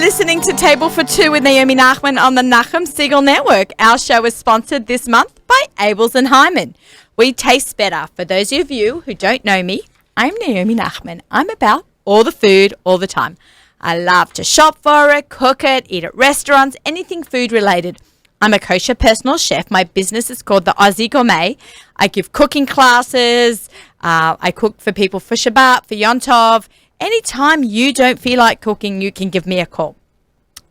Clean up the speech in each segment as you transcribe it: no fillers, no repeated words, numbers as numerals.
listening to Table for Two with Naomi Nachman on the Nachum Segal Network. Our show is sponsored this month by Abels and Hyman. We taste better. For those of you who don't know me, I'm Naomi Nachman. I'm about all the food all the time. I love to shop for it, cook it, eat at restaurants, anything food related. I'm a kosher personal chef. My business is called the Aussie Gourmet. I give cooking classes. I cook for people for Shabbat, for Yom Tov. Anytime you don't feel like cooking, you can give me a call.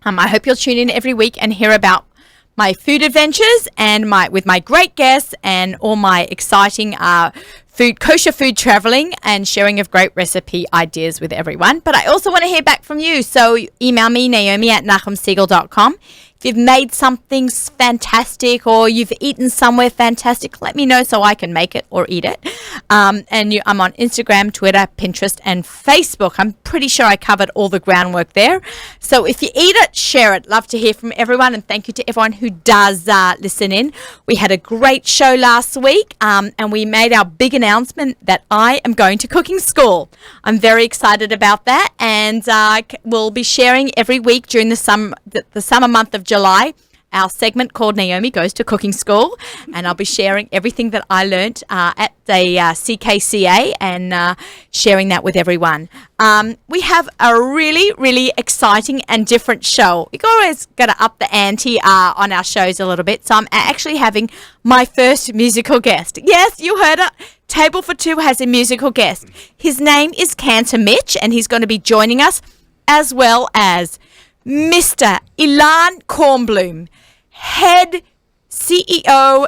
I hope you'll tune in every week and hear about my food adventures and with my great guests and all my exciting kosher food traveling and sharing of great recipe ideas with everyone. But I also want to hear back from you. So email me, naomi@nachumsegal.com. If you've made something fantastic or you've eaten somewhere fantastic, let me know so I can make it or eat it. I'm on Instagram, Twitter, Pinterest, and Facebook. I'm pretty sure I covered all the groundwork there. So if you eat it, share it. Love to hear from everyone, and thank you to everyone who does listen in. We had a great show last week, and we made our big announcement that I am going to cooking school. I'm very excited about that, and we'll be sharing every week during the summer month of July, our segment called Naomi Goes to Cooking School, and I'll be sharing everything that I learnt at the CKCA and sharing that with everyone. We have a really, really exciting and different show. We're always going to up the ante on our shows a little bit, so I'm actually having my first musical guest. Yes, you heard it. Table for Two has a musical guest. His name is Cantor Mitch, and he's going to be joining us, as well as Mr. Ilan Kornblum, head CEO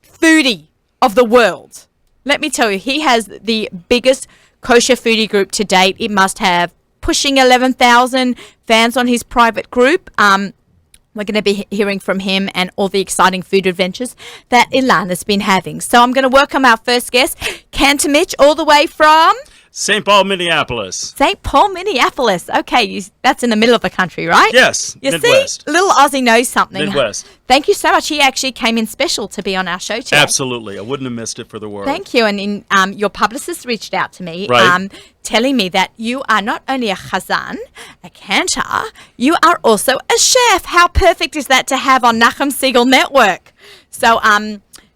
foodie of the world. Let me tell you, he has the biggest kosher foodie group to date. It must have pushing 11,000 fans on his private group. We're going to be hearing from him and all the exciting food adventures that Ilan has been having. So I'm going to welcome our first guest, Cantor Mitch, all the way from St. Paul, Minneapolis. St. Paul, Minneapolis. Okay, that's in the middle of the country, right? Yes, you Midwest. See, little Aussie knows something. Midwest. Thank you so much. He actually came in special to be on our show today. Absolutely. I wouldn't have missed it for the world. Thank you. And your publicist reached out to me, right. Telling me that you are not only a chazan, a cantor, you are also a chef. How perfect is that to have on Nachum Segal Network? So,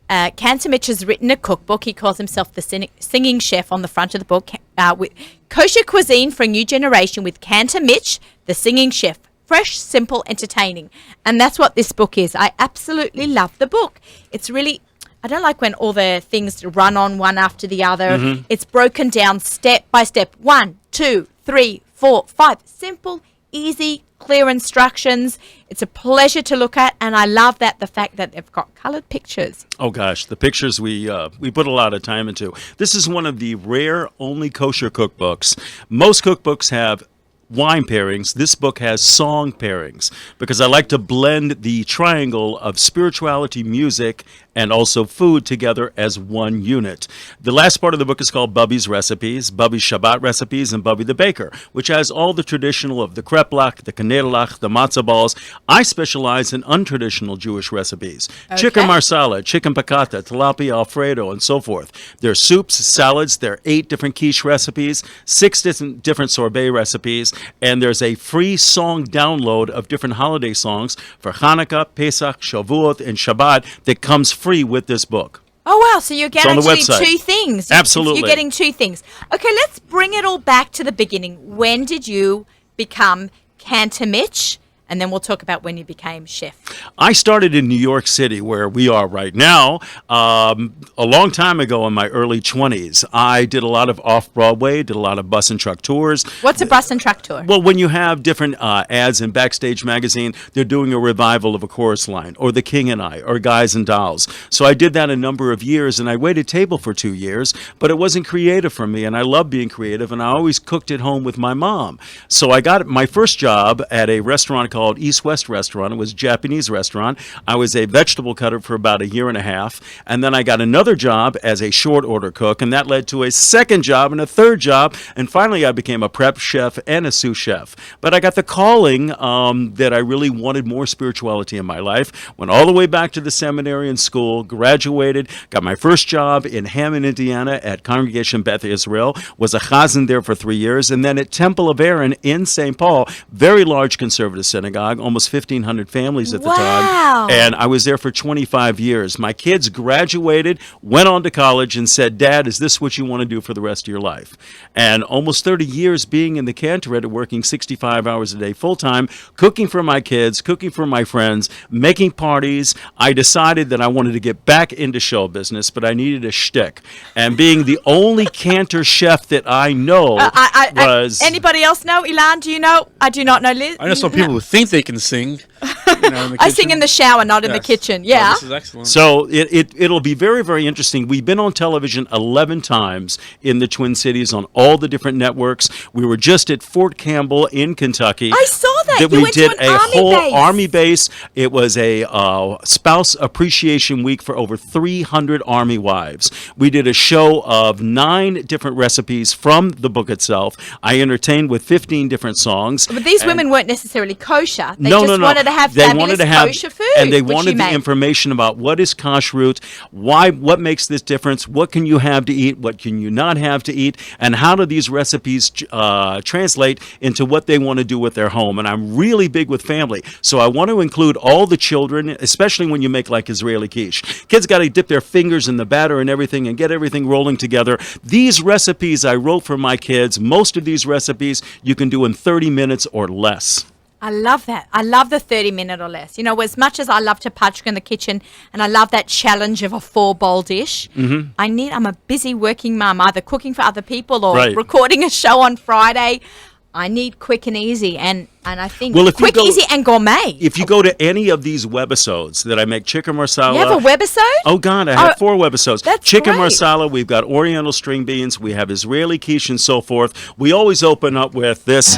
Cantor Mitch has written a cookbook. He calls himself the singing chef on the front of the book, with kosher cuisine for a new generation with Cantor Mitch, the singing chef. Fresh, simple, entertaining. And that's what this book is. I absolutely love the book. It's really, I don't like when all the things run on one after the other. Mm-hmm. It's broken down step by step. 1, 2, 3, 4, 5. Simple, easy, clear instructions. It's a pleasure to look at, and I love the fact that they've got colored pictures. Oh gosh, the pictures we put a lot of time into. This is one of the rare only kosher cookbooks. Most cookbooks have wine pairings. This book has song pairings because I like to blend the triangle of spirituality, music, and also food together as one unit. The last part of the book is called Bubby's Recipes, Bubby's Shabbat Recipes, and Bubby the Baker, which has all the traditional of the kreplach, the kanelach, the matzah balls. I specialize in untraditional Jewish recipes. Okay. Chicken marsala, chicken piccata, tilapia alfredo, and so forth. There's soups, salads, there are 8 different quiche recipes, 6 different sorbet recipes, and there's a free song download of different holiday songs for Hanukkah, Pesach, Shavuot, and Shabbat that comes free with this book. Oh, wow. So you're getting actually 2 things. Absolutely. You're getting 2 things. Okay, let's bring it all back to the beginning. When did you become Cantor Mitch? And then we'll talk about when you became chef. I started in New York City, where we are right now, a long time ago in my early 20s. I did a lot of off-Broadway, did a lot of bus and truck tours. What's a bus and truck tour? Well, when you have different ads in Backstage Magazine, they're doing a revival of a chorus line, or The King and I, or Guys and Dolls. So I did that a number of years, and I waited table for 2 years, but it wasn't creative for me, and I love being creative, and I always cooked at home with my mom. So I got my first job at a restaurant called East West Restaurant. It was a Japanese restaurant. I was a vegetable cutter for about a year and a half. And then I got another job as a short order cook. And that led to a second job and a third job. And finally, I became a prep chef and a sous chef. But I got the calling that I really wanted more spirituality in my life. Went all the way back to the seminary and school, graduated, got my first job in Hammond, Indiana at Congregation Beth Israel, was a chazan there for 3 years, and then at Temple of Aaron in St. Paul, very large conservative synagogue, almost 1,500 families at the Wow. time, and I was there for 25 years. My kids graduated, went on to college, and said, Dad, is this what you want to do for the rest of your life? And almost 30 years being in the cantorate, working 65 hours a day full-time, cooking for my kids, cooking for my friends, making parties, I decided that I wanted to get back into show business, but I needed a shtick. And being the only cantor chef that I know was... Anybody else know? Ilan, do you know? I do not know. Liz? I know some people who think they can sing. I sing in the shower, not in the Yes. kitchen. Oh, Yeah. this is excellent. So it'll be very, very interesting. We've been on television 11 times in the Twin Cities on all the different networks. We were just at Fort Campbell in Kentucky. I saw that. You we went to did an a army whole base. army base. It was a spouse appreciation week for over 300 army wives. We did a show of 9 different recipes from the book itself. I entertained with 15 different songs. But these And- women weren't necessarily kosher. They no, just no. wanted to have They fabulous wanted to have, kosher food. and they which wanted you the made. information about what is kashrut, what makes this difference, what can you have to eat, what can you not have to eat, and how do these recipes translate into what they want to do with their home. And I'm really big with family, so I want to include all the children, especially when you make like Israeli quiche. Kids got to dip their fingers in the batter and everything and get everything rolling together. These recipes I wrote for my kids. Most of these recipes you can do in 30 minutes or less. I love that. I love the 30-minute or less. You know, as much as I love to pachka in the kitchen and I love that challenge of a 4-bowl dish, I'm a busy working mum, either cooking for other people or Right. recording a show on Friday. I need quick and easy, and I think Well, if you quick, go- easy, and gourmet. If you go to any of these webisodes that I make, chicken marsala. You have a webisode? Oh, God, I have 4 webisodes. That's Chicken great. marsala, we've got Oriental string beans, we have Israeli quiche and so forth. We always open up with this,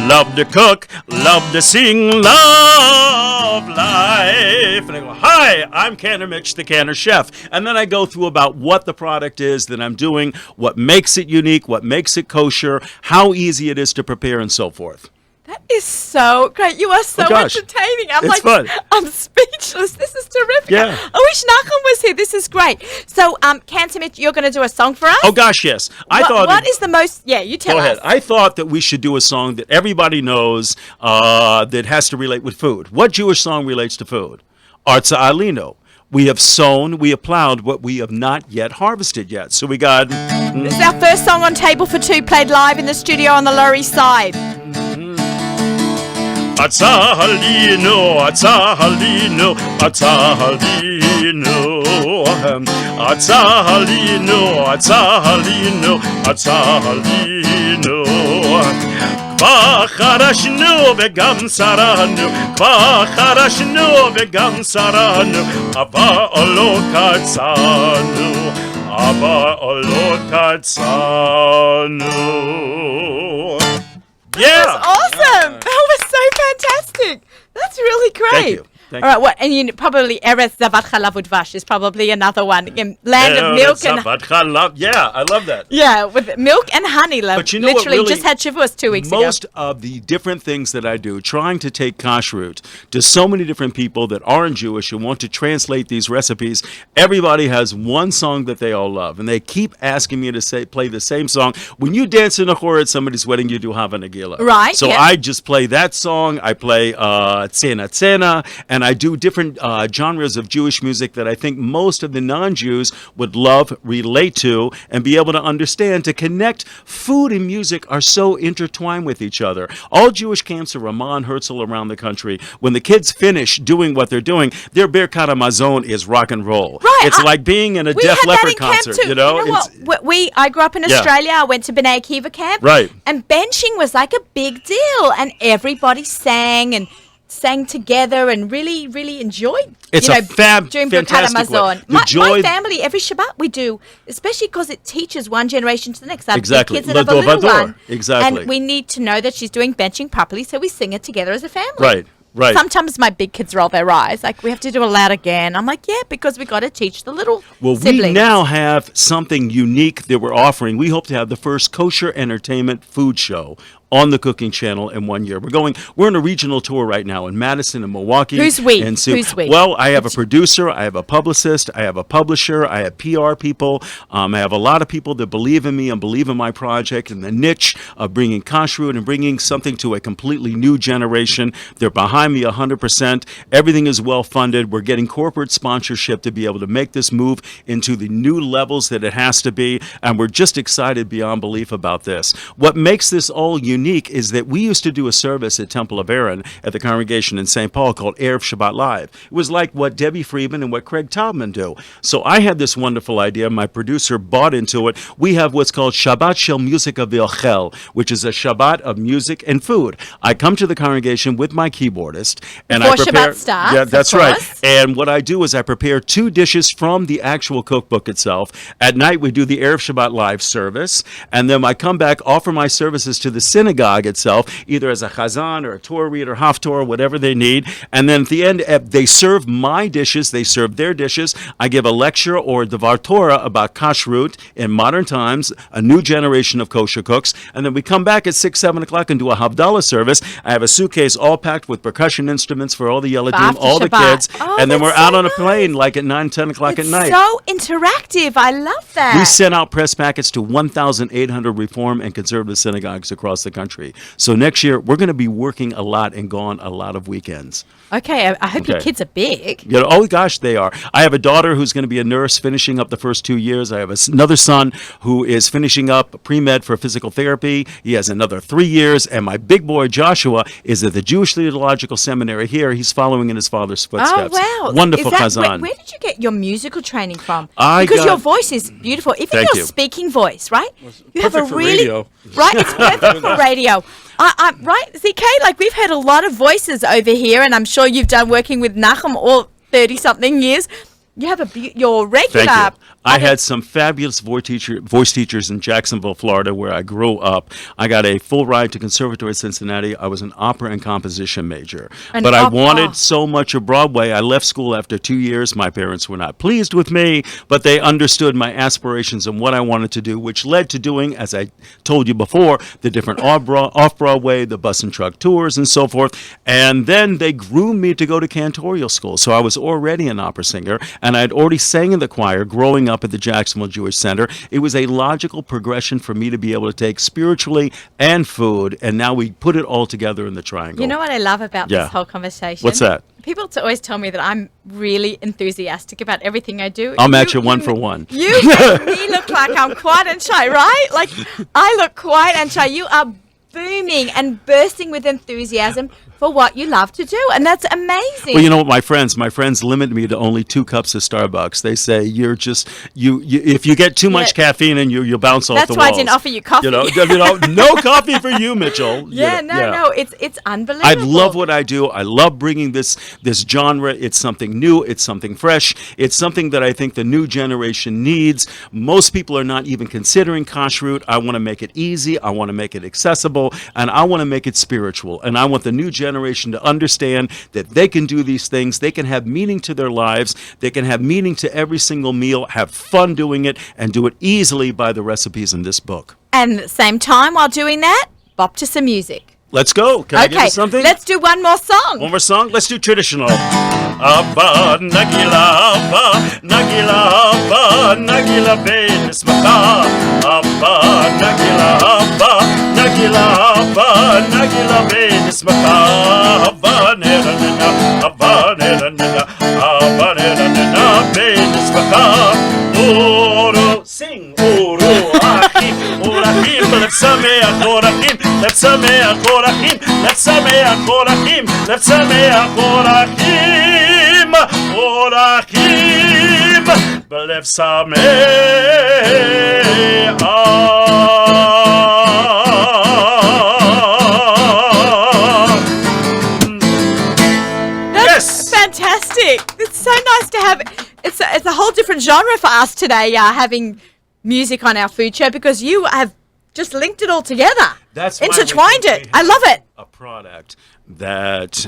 love to cook, love to sing, love life. And I go, hi, I'm Cantor Mitch, the Cantor Chef. And then I go through about what the product is that I'm doing, what makes it unique, what makes it kosher, how easy it is to prepare, and so forth. That is so great. You are so Oh, gosh. entertaining. I'm It's fun. I'm speechless. This is terrific. Yeah. I wish Nachum was here. This is great. So, Cantor Mitch, you're going to do a song for us? Oh, gosh, yes. I thought What is the most... Yeah, you tell Go us. ahead. I thought that we should do a song that everybody knows that has to relate with food. What Jewish song relates to food? Arza Alino. We have sown, we have plowed what we have not yet harvested yet. So we got... This is our first song on Table for Two, played live in the studio on the Lower East Side. Arza Alino, Arza Alino, Arza Alino. Arza Alino, Arza Alino, Arza Alino. כבר חרשנו וגם שרנו, כבר חרשנו וגם שרנו, אבל לא קצרנו, אבל לא קצרנו. Yeah! Awesome! That was so fantastic. That's really great. Thank you. Thank All right, what? And you probably Eretz Zavat Chalav Udvash is probably another one. Land of milk and Yeah, I love that. yeah, with milk and honey. But you know what literally really- just had Shavuos 2 weeks ago. Most of the different things that I do, trying to take kashrut to so many different people that aren't Jewish and want to translate these recipes, everybody has one song that they all love, and they keep asking me to play the same song. When you dance in a chor at somebody's wedding, you do Hava Nagila. Right, So yeah. I just play that song. I play Tzena Tzena, and I do different genres of Jewish music that I think most of the non-Jews would love, relate to, and be able to understand, to connect. Food and music are so intertwined with each other. All Jewish camps are Ramon Herzl around the country. When the kids finish doing what they're doing, their Birkat Hamazon is rock and roll. Right, It's like being in a We Def had that Leppard in camp concert, too. you know? What? I grew up in Yeah. Australia. I went to B'nai Akiva camp. Right. And benching was like a big deal, and everybody sang together and really, really enjoyed. It's a doing Birkat fantastic way. Hamazon. The My joy- family every Shabbat we do, especially because it teaches one generation to the next. I have Exactly. kids that have a L'dor little vador. one, Exactly. and we need to know that she's doing benching properly, so we sing it together as a family. Right. Right. Sometimes my big kids roll their eyes. Like, we have to do it loud again. I'm like, yeah, because we got to teach the little Well, siblings. we now have something unique that we're offering. We hope to have the first kosher entertainment food show on the Cooking Channel in 1 year. We're on a regional tour right now in Madison and Milwaukee. Who's we? And Who's we? Well, I have a producer, I have a publicist, I have a publisher, I have PR people. I have a lot of people that believe in me and believe in my project and the niche of bringing kashrut and bringing something to a completely new generation. They're behind me 100%. Everything is well funded. We're getting corporate sponsorship to be able to make this move into the new levels that it has to be, and we're just excited beyond belief about this. What makes this all unique is that we used to do a service at Temple of Aaron at the congregation in St. Paul called Erev Shabbat Live. It was like what Debbie Friedman and what Craig Taubman do. So I had this wonderful idea. My producer bought into it. We have what's called Shabbat Shel Musica V'Ochel, which is a Shabbat of music and food. I come to the congregation with my keyboardist and Before I prepare. Shabbat starts, yeah, of that's right. course. And what I do is I prepare 2 dishes from the actual cookbook itself. At night we do the Erev Shabbat Live service, and then I come back, offer my services to the synagogue itself, either as a chazan or a Torah reader, haftorah, whatever they need. And then at the end, they serve my dishes, they serve their dishes. I give a lecture or Devar Torah about kashrut in modern times, a new generation of kosher cooks. And then we come back at 6, 7 o'clock and do a Havdalah service. I have a suitcase all packed with percussion instruments for all the Yeladim, After all the Shabbat. kids. Oh, And then we're that's out so on a nice. plane like at 9, 10 o'clock It's at night. so interactive. I love that. We sent out press packets to 1,800 Reform and Conservative synagogues across the country. So next year, we're going to be working a lot and gone a lot of weekends. Okay, I hope your Okay. kids are big. You know, oh gosh, they are. I have a daughter who's going to be a nurse, finishing up the first 2 years. I have another son who is finishing up pre-med for physical therapy. He has another 3 years, and my big boy Joshua is at the Jewish Theological Seminary here. He's following in his father's footsteps. Oh, wow. Wonderful Is that, chazan. where did you get your musical training from? I Because got- your voice is beautiful. Even Thank your you. speaking voice, right? You have a perfect for really radio. right. It's perfect for radio. Right, ZK. Like, we've heard a lot of voices over here, and I'm sure you've done working with Nachum all 30-something years. You have your regular. Thank you. I had some fabulous voice teachers in Jacksonville, Florida, where I grew up. I got a full ride to Conservatory Cincinnati. I was an opera and composition major. An But I opera. wanted so much of Broadway. I left school after 2 years. My parents were not pleased with me, but they understood my aspirations and what I wanted to do, which led to doing, as I told you before, the different off-Broadway, the bus and truck tours, and so forth. And then they groomed me to go to cantorial school. So I was already an opera singer, and I'd already sang in the choir growing up at the Jacksonville Jewish Center. It was a logical progression for me to be able to take spiritually and food, and now we put it all together in the triangle. You know what I love about Yeah. this whole conversation? What's that? People always tell me that I'm really enthusiastic about everything I do. I'll match you 1 for 1. You make me look like I'm quiet and shy, right? Like, I look quiet and shy. You are booming and bursting with enthusiasm for what you love to do, and that's amazing. Well, you know what, my friends limit me to only 2 cups of Starbucks. They say you're just you if you get too much Yeah. caffeine in you, you'll bounce off That's the why walls. I didn't offer you coffee. No coffee for you, Mitchell. yeah, no, it's unbelievable. I love what I do. I love bringing this genre. It's something new. It's something fresh. It's something that I think the new generation needs. Most people are not even considering kashrut. I want to make it easy. I want to make it accessible, and I want to make it spiritual. And I want the new generation to understand that they can do these things. They can have meaning to their lives. They can have meaning to every single meal, have fun doing it, and do it easily by the recipes in this book. And at the same time, while doing that, bop to some music. Let's go. Can I give Okay, you something? let's do one more song. One more song? Let's do traditional. Abba, Nagila, Abba, Nagila, Abba, Nagila, Ben, Smaka. Abba, Nagila, Abba, Nagila, Abba, Nagila, Ben, Smaka. Abba, Nera, Nena, Abba, Nera, Nena, Abba, Nera, Nena, Ben, Smaka. Oro, sing, Oro, Achim, Orachim, let's sameach, Orachim, let's sameach, Orachim, let's sameach, Orachim, let's sameach, Orachim, Orachim, b'lev sameach. Yes! Fantastic. It's so nice to have. It's a whole different genre for us today, having music on our food show, because you have just linked it all together. That's why we intertwined think it. we I love it. a product that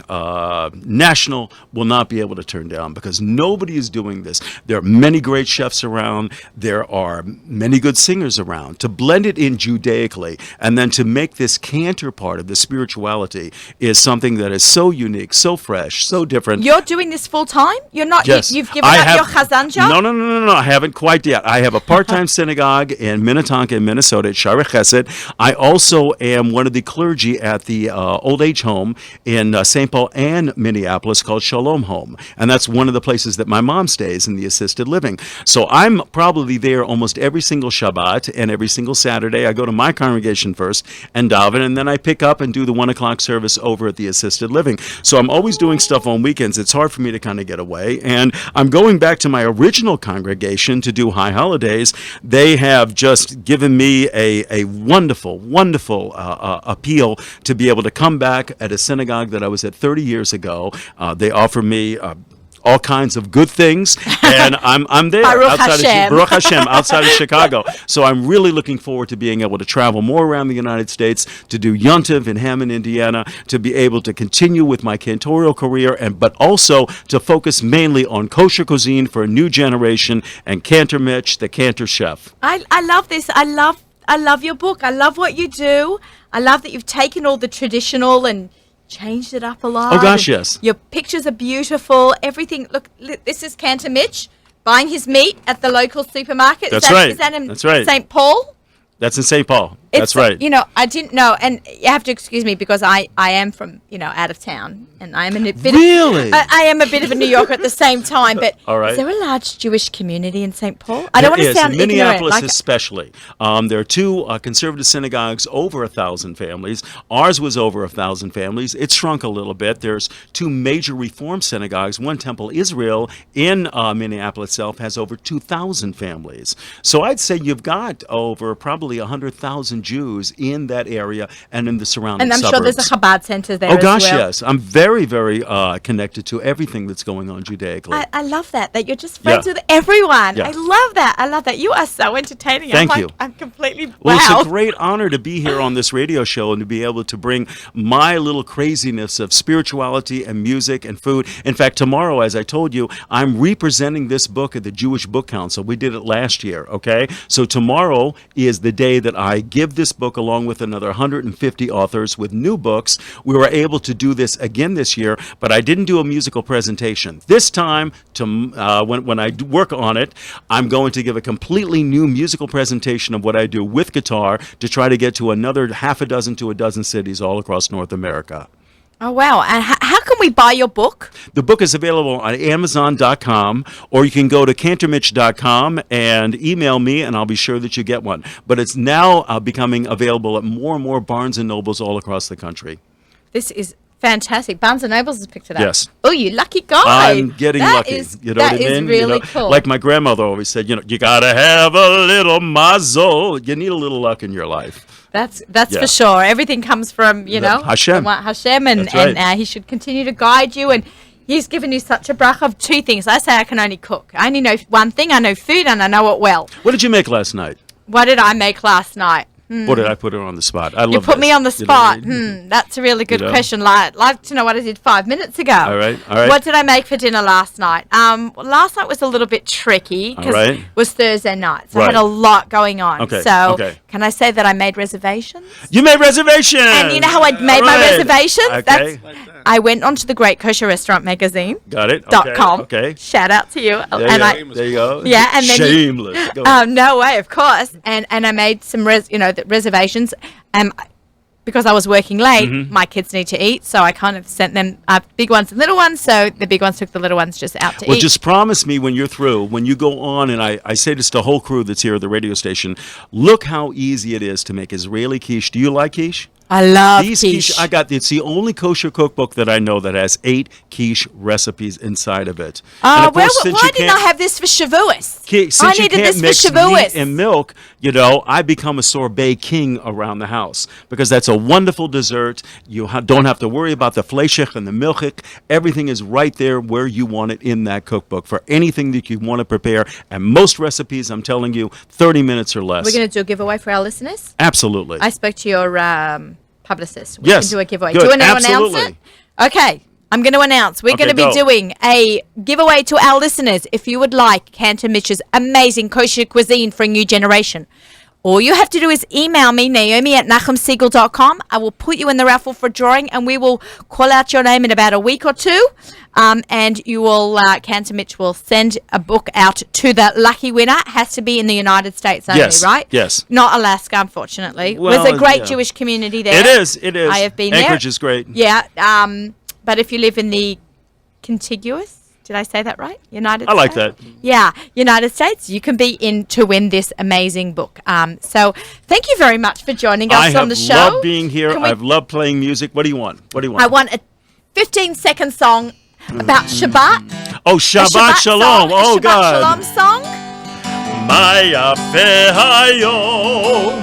National will not be able to turn down because nobody is doing this. There are many great chefs around. There are many good singers around. To blend it in Judaically and then to make this cantor part of the spirituality is something that is so unique, so fresh, so different. You're doing this full time? You're not. Yes. You've given up your chazan job? No. I haven't quite yet. I have a part-time synagogue in Minnetonka, Minnesota, at Shaarei Chesed. I also am one of the clergy at the old age home in St. Paul and Minneapolis called Shalom Home. And that's one of the places that my mom stays in the assisted living. So I'm probably there almost every single Shabbat and every single Saturday. I go to my congregation first and daven, and then I pick up and do the 1 o'clock service over at the assisted living. So I'm always doing stuff on weekends. It's hard for me to kind of get away. And I'm going back to my original congregation to do high holidays. They have just given me a wonderful, wonderful appeal to be able to come back at a synagogue that I was at 30 years ago. They offer me all kinds of good things, and I'm there Baruch Hashem. Baruch Hashem, outside of Chicago. So I'm really looking forward to being able to travel more around the United States, to do Yontiv in Hammond, Indiana, to be able to continue with my cantorial career, but also to focus mainly on kosher cuisine for a new generation and Cantor Mitch, the Cantor chef. I love this. I love your book. I love what you do. I love that you've taken all the traditional and changed it up a lot. Oh, gosh, And yes. Your pictures are beautiful. Everything. Look, this is Cantor Mitch buying his meat at the local supermarket. That's right. Is that in That's right. St. Paul? That's in St. Paul. That's right. You know, I didn't know, and you have to excuse me because I am from, out of town, and I am a bit Really? I am a bit of a New Yorker at the same time, but All right. is there a large Jewish community in St. Paul? I don't want to There is, sound in ignorant. Minneapolis especially. There are two conservative synagogues, over 1,000 families. Ours was over 1,000 families. It's shrunk a little bit. There's two major Reform synagogues. One, Temple Israel, in Minneapolis itself, has over 2,000 families. So I'd say you've got over probably 100,000 Jews in that area and in the surrounding and I'm suburbs. sure there's a Chabad center there Oh, as gosh, well. yes. I'm very, very connected to everything that's going on Judaically. I love that you're just friends Yeah. with everyone. Yeah. I love that. You are so entertaining. Thank I'm you. I'm completely Well, wow. it's a great honor to be here on this radio show and to be able to bring my little craziness of spirituality and music and food. In fact, tomorrow, as I told you, I'm representing this book at the Jewish Book Council. We did it last year, okay? So tomorrow is the day that I give this book along with another 150 authors with new books. We were able to do this again this year, but I didn't do a musical presentation. This time, when I work on it, I'm going to give a completely new musical presentation of what I do with guitar to try to get to another half a dozen to a dozen cities all across North America. Oh, wow. And how can we buy your book? The book is available on Amazon.com, or you can go to cantormitch.com and email me, and I'll be sure that you get one. But it's now becoming available at more and more Barnes & Nobles all across the country. This is fantastic. Barnes & Nobles has picked it up. Yes. Oh, you lucky guy. I'm getting That lucky. is- You know what I mean? That is really You know, cool. Like my grandmother always said, you gotta have a little mazel. You need a little luck in your life. That's Yeah. for sure. Everything comes from, Hashem. Hashem, and, That's right. and he should continue to guide you. And he's given you such a bracha of two things. I say I can only cook. I only know one thing. I know food, and I know it well. What did you make last night? What did I make last night? Or did I put her on the spot? I love You put me this. on the You know what I spot. mean? That's a really good You know? question. Like to know what I did 5 minutes ago. All right. What did I make for dinner last night? Last night was a little bit tricky because All right. it was Thursday night, so I had Right. a lot going on. Okay, So okay. can I say that I made reservations? You made reservations! And you know how I made my reservations? Okay. I went onto the Great Kosher Restaurant Magazine. Got it. .com. Okay. Shout out to you. There and you go. There you go. Yeah, and then Shameless. Go ahead. no way, of course. And I made some the reservations. Because I was working late, Mm-hmm. my kids need to eat, so I kind of sent them big ones and little ones. So the big ones took the little ones just out to Well, eat. just promise me when you're through, when you go on, and I say this to the whole crew that's here at the radio station, look how easy it is to make Israeli quiche. Do you like quiche? I love These quiche. it's the only kosher cookbook that I know that has 8 quiche recipes inside of it. Why And of course, since you didn't I can't- have this for Shavuos? Since I you needed can't this mix for Shavuos. meat and milk, I become a sorbet king around the house because that's a wonderful dessert. You don't have to worry about the fleischig and the milchig. Everything is right there where you want it in that cookbook for anything that you want to prepare. And most recipes, I'm telling you, 30 minutes or less. We're going to do a giveaway for our listeners. Absolutely. I spoke to your publicist. We Yes. can do a giveaway. Good. Do you want to Absolutely. announce it? Okay. I'm going to announce we're Okay, going to be go. doing a giveaway to our listeners. If you would like Cantor Mitch's amazing kosher cuisine for a new generation, all you have to do is email me, naomi@nachumsiegel.com. I will put you in the raffle for drawing, and we will call out your name in about a week or two. And you will, Cantor Mitch will send a book out to the lucky winner. It has to be in the United States only, Yes, right? yes. Not Alaska, unfortunately. Well, There's a great yeah. Jewish community there. It is. It is. I have been Anchorage there. is great. Yeah. But if you live in the contiguous, did I say that right? United I like States? that. Yeah, United States, you can be in to win this amazing book. So thank you very much for joining us I on have the show. loved being here. Can we- I've loved playing music. What do you want? What do you want? I want a 15-second song about Shabbat. Oh, A Shabbat Shalom. song, a Oh, Shabbat God. Shalom song. Maya Hayom,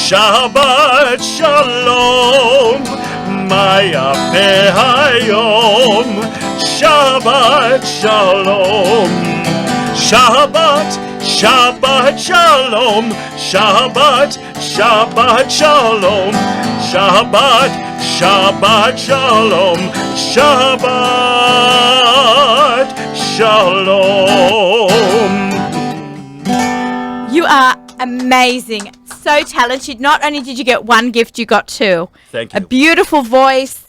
Shabbat Shalom. Maya Hayom, Shabbat Shalom. Shabbat, Shabbat Shalom. Shabbat, Shabbat Shalom. Shabbat, Shabbat Shalom. Shabbat Shalom. You are amazing. So talented. Not only did you get one gift, you got two. Thank A you. beautiful voice,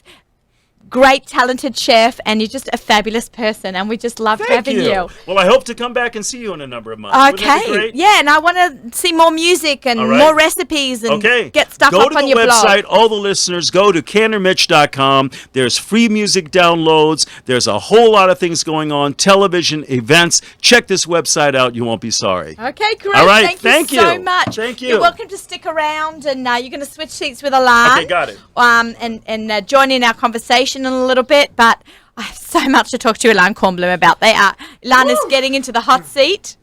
great talented chef, and you're just a fabulous person, and we just love Thank having you. Well, I hope to come back and see you in a number of months. Wouldn't that be Okay. great? Yeah, and I want to see more music and All right. more recipes and Okay. get stuff go up to on the your website. blog. All the listeners, go to cantormitch.com. There's free music downloads. There's a whole lot of things going on. Television, events. Check this website out. You won't be sorry. Okay, great. All right, Thank you so you. much. Thank you. You're welcome to stick around, and you're going to switch seats with Alan. Okay, got it. And join in our conversation in a little bit. But I have so much to talk to Ilan Kornblum about. Ilan is getting into the hot seat.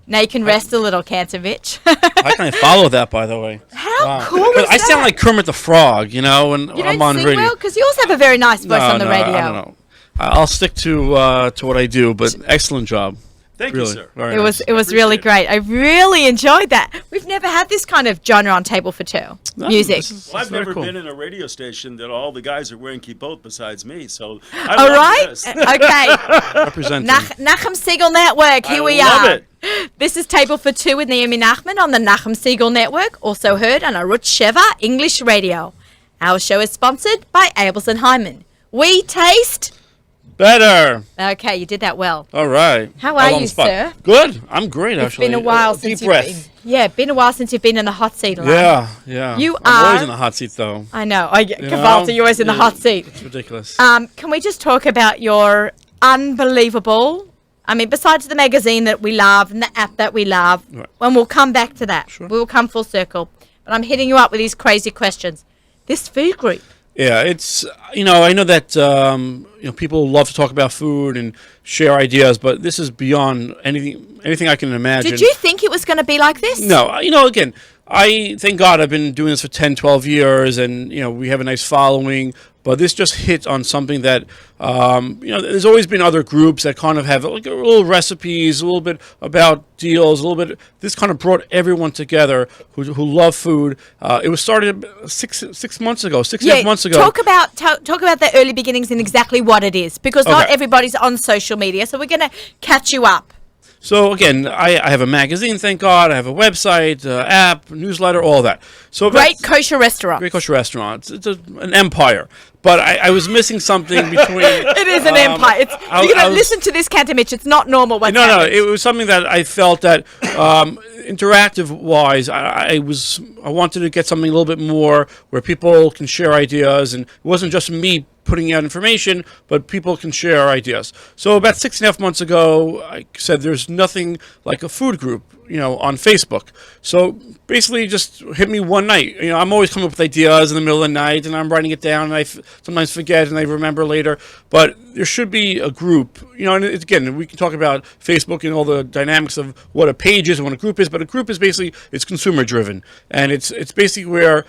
Now you can rest a little, Cantovich. I kind of follow that, by the way. How cool is I sound that? like Kermit the Frog, when You I'm don't on sing radio. well? Because you also have a very nice voice on the radio. I don't know. I'll stick to what I do, but excellent job. Thank Really, you, sir. very It nice. was really Appreciate great. I really enjoyed that. We've never had this kind of genre on Table for Two. No, Music. this is- Well, I've it's very never cool. been in a radio station that all the guys are wearing kippot besides me, so I All love right. this. Okay. Representing. Nachum Siegel Network. Here I we love are. it. This is Table for Two with Naomi Nachman on the Nachum Siegel Network, also heard on Arutz Sheva English Radio. Our show is sponsored by Abels and Hyman. We taste. Better. Okay, you did that well. All right. How are I'm on you, the spot. sir? Good. I'm great, It's actually. been a while Deep since you've breath. been. Yeah, been a while since you've been in the hot seat. Alon. Yeah. You I'm always are- in the hot seat, though. I know. know? Cavalta, you're always in the Yeah. hot seat. It's ridiculous. Can we just talk about your unbelievable? I mean, besides the magazine that we love and the app that we love, Right. and we'll come back to that. Sure. We will come full circle. But I'm hitting you up with these crazy questions. This food group. Yeah, it's I know that people love to talk about food and share ideas, but this is beyond anything I can imagine. Did you think it was going to be like this? No, again, I thank God I've been doing this for 10, 12 years, and we have a nice following. But this just hit on something that there's always been other groups that kind of have like little recipes, a little bit about deals, a little bit. This kind of brought everyone together who love food. It was started 6 months ago, 6.5 months ago. Talk about the early beginnings and exactly what it is, because not Okay. everybody's on social media. So we're going to catch you up. So again, I have a magazine, thank God. I have a website, app, newsletter, all that. So Great kosher restaurant. Great Kosher Restaurant. It's an empire. But I was missing something between. It is an empire. You're going to listen to this, Cantor Mitch. It's not normal what's No, happening. it was something that I felt that interactive wise, I wanted to get something a little bit more where people can share ideas, and it wasn't just me putting out information, but people can share ideas. So about 6.5 months ago, I said there's nothing like a food group, on Facebook. So basically just hit me one night. I'm always coming up with ideas in the middle of the night, and I'm writing it down, and I sometimes forget, and I remember later. But there should be a group, and again, we can talk about Facebook and all the dynamics of what a page is and what a group is, but a group is basically, it's consumer driven. And it's basically where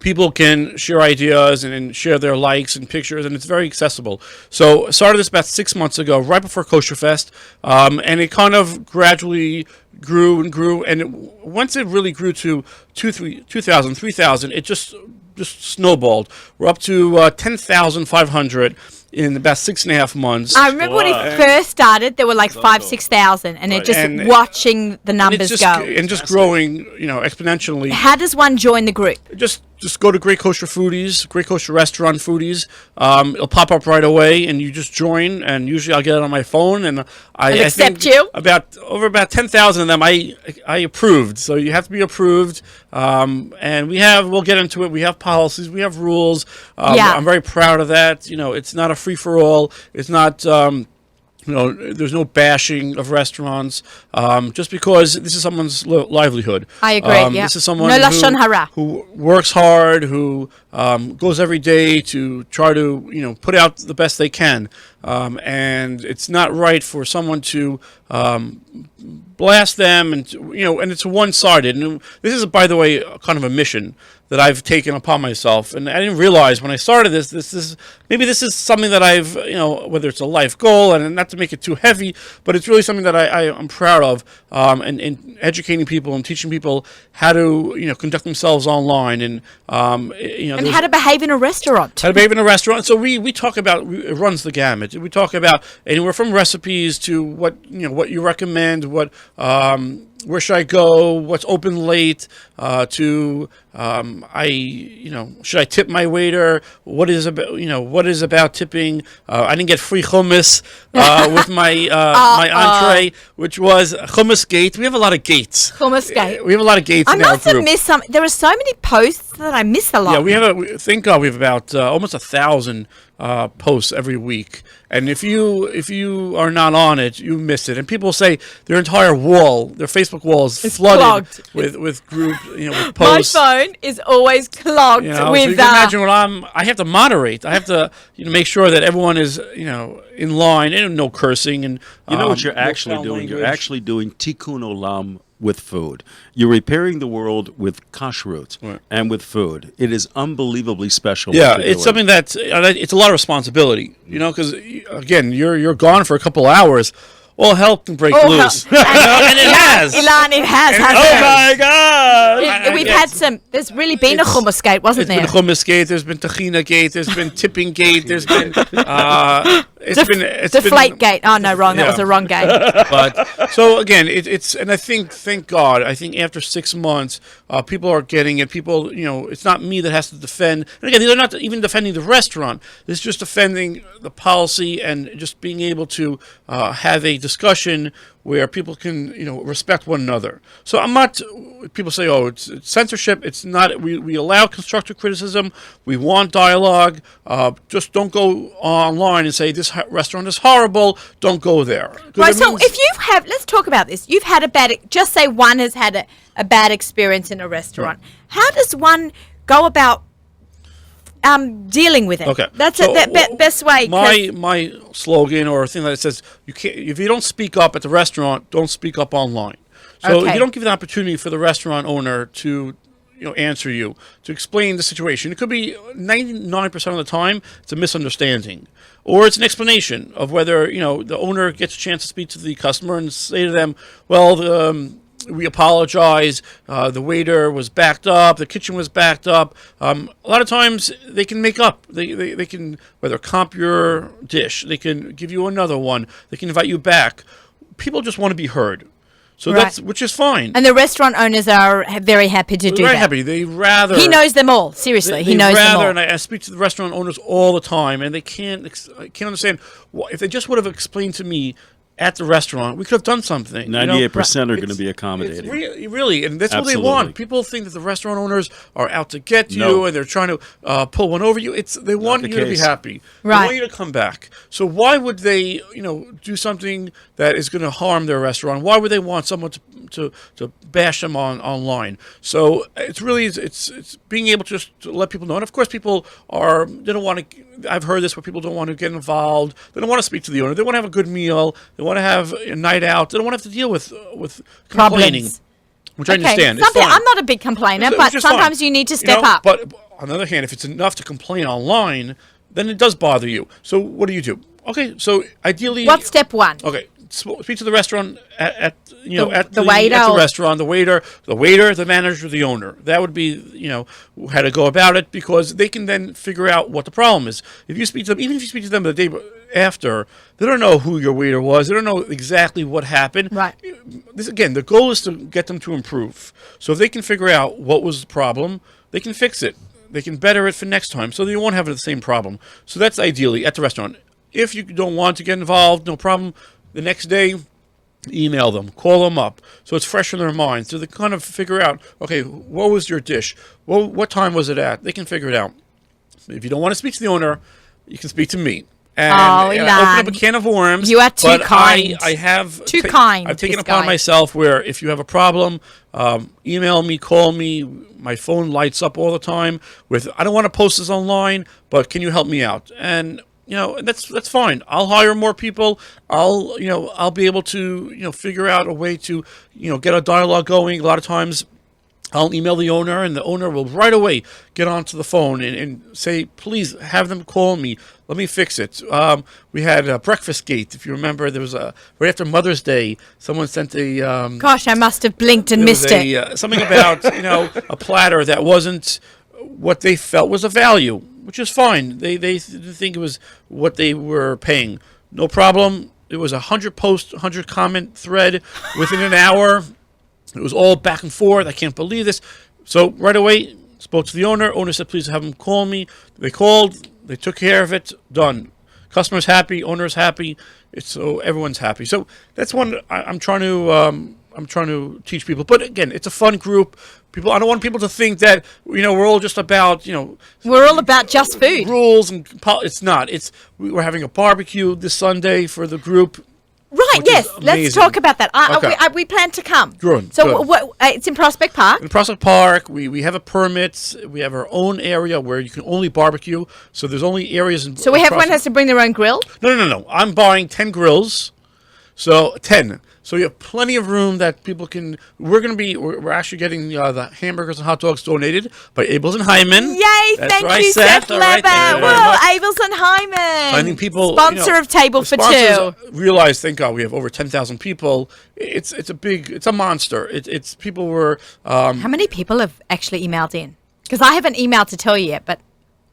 people can share ideas and share their likes and pictures, and it's very accessible. So I started this about 6 months ago, right before Kosher Fest, and it kind of gradually grew and grew, and once it really grew to 2,000, 3,000, it just just snowballed. We're up to 10,500 in about 6.5 months. I remember when it first started, there were like 6,000, and it just And- watching the and numbers it's just, go. and just growing, exponentially. How does one join the group? Just go to Great Kosher Foodies, Great Kosher Restaurant Foodies. It'll pop up right away, and you just join. And usually, I'll get it on my phone, and I accept think you? about 10,000 of them I approved. So you have to be approved. And we'll get into it. We have policies, we have rules. Yeah. I'm very proud of that. It's not a free for all. It's not. There's no bashing of restaurants just because this is someone's livelihood. I agree, yeah. This is someone No lashon hara. who works hard, who goes every day to try to put out the best they can, and it's not right for someone to blast them, and and it's one-sided. And this is, by the way, kind of a mission that I've taken upon myself, and I didn't realize when I started this. This is something that I've whether it's a life goal, and not to make it too heavy, but it's really something that I'm proud of, and educating people and teaching people how to conduct themselves online, and And how to behave in a restaurant. how to behave in a restaurant. So we talk about, it runs the gamut. We talk about anywhere from recipes to what you recommend, what where should I go, what's open late, to should I tip my waiter? What is about tipping? I didn't get free hummus with my my entree, which was hummus gate. We have a lot of gates. Hummus gate. We have a lot of gates I in our must have group. missed some. There are so many posts that I miss a lot. Yeah, thank God we have about almost 1,000 posts every week. And if you are not on it, you miss it. And people say their entire wall, their Facebook wall is flooded clogged. with group, with My posts. phone is always clogged So with you can imagine when I have to moderate. I have to make sure that everyone is in line, and no cursing, and You know what you're no actually foul doing? You're language. actually doing tikkun olam with food. You're repairing the world with kashrut and with food. It is unbelievably special. Yeah, what you're it's doing. something that it's a lot of responsibility, because again, you're gone for a couple of hours. Well, hell can break loose, and it has. Ilan, it has. And- hasn't oh it? my God! We've had some. There's really been a hummus gate, wasn't There's there? been hummus gate. There's been tahina gate. There's been tipping gate. There's been it's Deflate been, gate. Oh no, wrong. That Yeah. was the wrong gate. But so again, it's and I think, thank God, I think after 6 months, people are getting it. People, it's not me that has to defend. And again, they're not even defending the restaurant. It's just defending the policy and just being able to have a discussion where people can, respect one another. So I'm not. People say, "Oh, it's censorship." It's not. We allow constructive criticism. We want dialogue. Just don't go online and say this restaurant is horrible. Don't go there. 'Cause Right. it So means- if you have, let's talk about this. You've had a bad. Just say one has had a bad experience in a restaurant. How does one go about dealing with it? Okay, That's so, the best way. 'Cause My slogan or a thing that says you can't, if you don't speak up at the restaurant, don't speak up online. So Okay. you don't give an opportunity for the restaurant owner to answer you, to explain the situation. It could be 99% of the time it's a misunderstanding, or it's an explanation of whether the owner gets a chance to speak to the customer and say to them, well, we apologize. The waiter was backed up. The kitchen was backed up. A lot of times they can make up. They can, whether comp your dish, they can give you another one. They can invite you back. People just want to be heard. So Right. which is fine. and the restaurant owners are very happy to do Very that. happy. They rather. He knows them all. Seriously, he They knows them rather, all. and I speak to the restaurant owners all the time, and they can't understand. If they just would have explained to me at the restaurant, we could have done something. 98% are going to It's- be It's accommodating. really, and that's what they Absolutely. want. People think that the restaurant owners are out to get you, No. and they're trying to pull one over you. They want the you to be case. happy. They Right. want you to come back. So why would they, do something that is going to harm their restaurant? Why would they want someone to bash them online? So it's really it's being able to just to let people know. And of course, people they don't want to. I've heard this where people don't want to get involved. They don't want to speak to the owner. They want to have a good meal. They want to have a night out. They don't want to have to deal with complaining, Problems. which I understand. It's Something- fine. I'm not a big complainer, Which but is fine. sometimes you need to step up. But on the other hand, if it's enough to complain online, then it does bother you. So what do? Okay, so ideally, What's step one? Okay, speak to the restaurant at The the waiter at the or- restaurant, the waiter, the manager, the owner. That would be how to go about it, because they can then figure out what the problem is. If you speak to them, even if you speak to them the day after, they don't know who your waiter was. They don't know exactly what happened. Right. This again, the goal is to get them to improve. So if they can figure out what was the problem, they can fix it. They can better it for next time, so they won't have the same problem. So that's ideally at the restaurant. If you don't want to get involved, no problem. The next day, email them, call them up, so it's fresh in their mind. So they kind of figure out, okay, what was your dish? Well, what time was it at? They can figure it out. If you don't want to speak to the owner, you can speak to me. And open up a can of worms. You are too but kind. I have Too kind, I've taken this upon guy. myself where if you have a problem, email me, call me. My phone lights up all the time with, I don't want to post this online, but can you help me out? And that's fine. I'll hire more people. I'll be able to figure out a way to get a dialogue going. A lot of times I'll email the owner, and the owner will right away get onto the phone and say, please have them call me. Let me fix it. We had a Breakfast Gate. If you remember, there was right after Mother's Day, someone sent a Gosh, I must have blinked and there was missed it. something about a platter that wasn't what they felt was a value, which is fine. They didn't think it was what they were paying. No problem. It was a 100 comment thread within an hour. It was all back and forth. I can't believe this. So right away, spoke to the owner. Owner said, please have them call me. They called. They took care of it. Done. Customer's happy. Owner's happy. So everyone's happy. So that's one I'm trying to teach people. But again, it's a fun group. I don't want people to think that we're all just about We're all about just food. rules and it's not. We're having a barbecue this Sunday for the group. Right, Which is yes. Let's amazing. talk about that. Okay. We plan to come. Good, So good. it's in Prospect Park. In Prospect Park, we have a permit. We have our own area where you can only barbecue. So there's only areas in. So everyone has to bring their own grill? No. I'm buying 10 grills. So 10. So you have plenty of room that people can. We're actually getting the hamburgers and hot dogs donated by Abels and Hyman. Yay, That's thank right, you, Seth All right, Leber. thank you very Whoa, much. Abels and Hyman. I think people Sponsor of Table for Two. sponsors realize, thank God, we have over 10,000 people. It's a monster. It's people were How many people have actually emailed in? Because I haven't emailed to tell you yet, but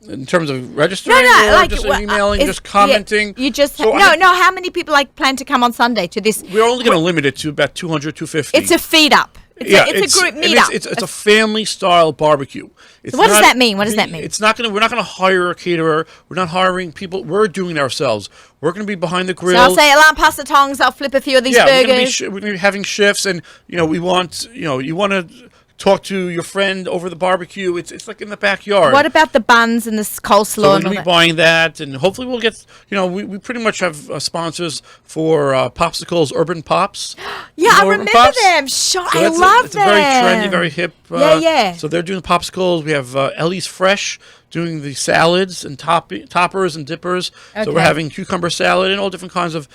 in terms of registering, no, or like just well, emailing, is- just commenting. Yeah, you just So no. How many people plan to come on Sunday to this? We're only going to limit it to about 200, 250. It's a feed up. It's a group and meetup. It's a family style barbecue. It's What does not- that mean? What does that mean? It's not going to. We're not going to hire a caterer. We're not hiring people. We're doing it ourselves. We're going to be behind the grill. So I'll say alarm past the tongs. I'll flip a few of these yeah, burgers. we're going to be having shifts, and we want you want to talk to your friend over the barbecue. It's like in the backyard. What about the buns and the coleslaw So we're and going all to be that? buying that, and hopefully we'll get. We pretty much have sponsors for popsicles, Urban Pops. Yeah, I Urban remember Pops? them. Sure, So I that's love it's them. a very trendy, very hip. Yeah. So they're doing popsicles. We have Ellie's Fresh doing the salads and toppers and dippers. So we're Okay. having cucumber salad and all different kinds of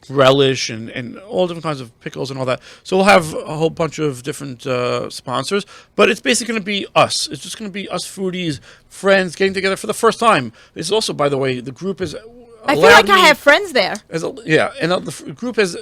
relish and all different kinds of pickles and all that. So we'll have a whole bunch of different sponsors. But it's basically going to be us. It's just going to be us foodies, friends getting together for the first time. This is also, by the way, the group is. I feel like I have friends there. The group has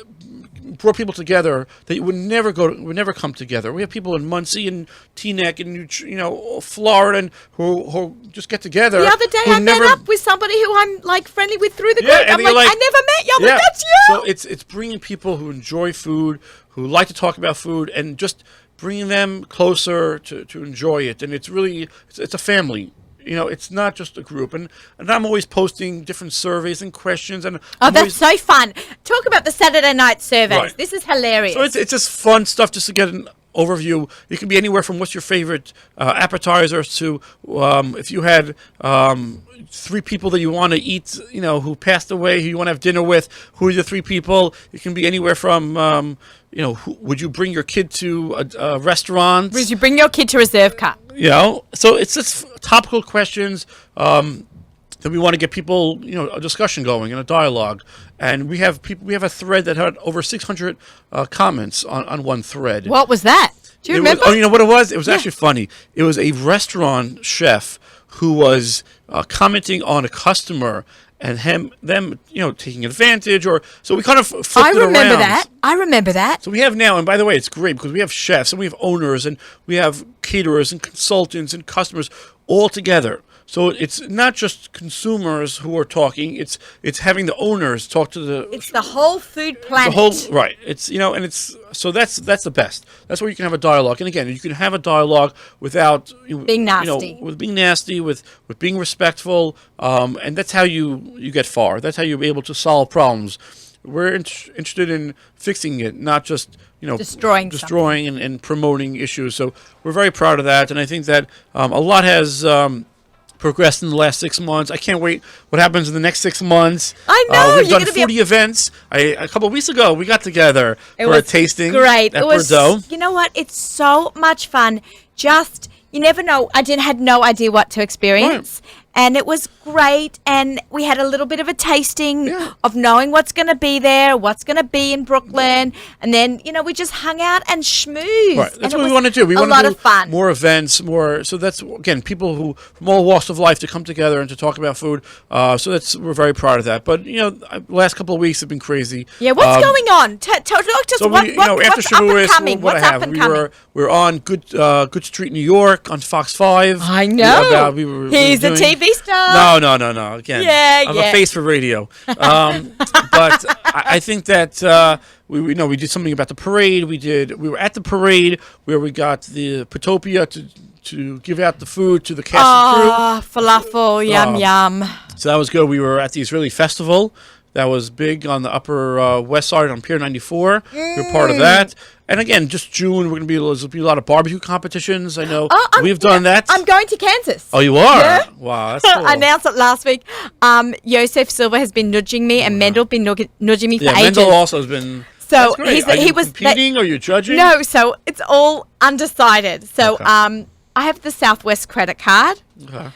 brought people together that would never come together. We have people in Muncie and Teaneck and Florida and who just get together. The other day who I met never- up with somebody who I'm friendly with through the group. Yeah, and I'm you're like, like- I never met you, but Yeah. that's you. So it's bringing people who enjoy food, who like to talk about food, and just bringing them closer to enjoy it. And it's really it's a family. It's not just a group. And I'm always posting different surveys and questions. And Oh, I'm that's always, so fun. Talk about the Saturday night surveys. Right. This is hilarious. So it's just fun stuff just to get an overview. It can be anywhere from what's your favorite appetizers to if you had 3 people that you want to eat, who passed away, who you want to have dinner with. Who are the 3 people? It can be anywhere from, would you bring your kid to a restaurant? Would you bring your kid to Reserve Cut? So it's just topical questions. Then we want to get people, a discussion going and a dialogue. And we have a thread that had over 600 comments on one thread. What was that? Do you remember? You know what it was? It was actually funny. It was a restaurant chef who was commenting on a customer, and them taking advantage, or so we kind of flipped I it remember around. that. I remember that. So we have now, and by the way, it's great because we have chefs and we have owners and we have caterers and consultants and customers all together. So it's not just consumers who are talking; it's having the owners talk to It's the whole food planet. the whole right. It's and it's so that's the best. That's where you can have a dialogue. And again, you can have a dialogue without Being nasty. with being nasty, with being respectful, and that's how you get far. That's how you're able to solve problems. We're interested in fixing it, not just Destroying and promoting issues. So we're very proud of that, and I think that a lot has. Progressed in the last 6 months. I can't wait what happens in the next 6 months. I know, we've you're done gonna be 40 events. A couple of weeks ago, we got together It for was a tasting. great. At It was. Bordeaux. You know what? It's so much fun. Just you never know. I had no idea what to experience. And it was great. And we had a little bit of a tasting of knowing what's going to be there, what's going to be in Brooklyn. And then, we just hung out and schmoozed. Right. And That's it what we was want to do. We a want lot to do of fun. more events, more. So that's, again, people who from all walks of life to come together and to talk about food. So we're very proud of that. But, last couple of weeks have been crazy. Yeah, what's going on? Talk to us. So After after what's up and Shavuos, coming? what What's I up have, and coming? we're on Good Street, New York, on Fox 5. I know. He's a TV star. No. Again, Yeah, I'm yeah. a face for radio. But I think that we did something about the parade. We were at the parade where we got the Potopia to give out the food to the cast and crew. Oh, falafel, yum, yum. So that was good. We were at the Israeli festival. That was big on the Upper West Side on Pier 94. We were part of that. And again, just June, there'll be a lot of barbecue competitions. I know we've done that. I'm going to Kansas. Oh, you are? Yeah. Wow, that's cool. I announced it last week. Yosef Silva has been nudging me, and Mendel been nudging me for ages. Mendel also has been. So That's great. Are you competing or you judging? No, so it's all undecided. So Okay. I have the Southwest credit card. Okay.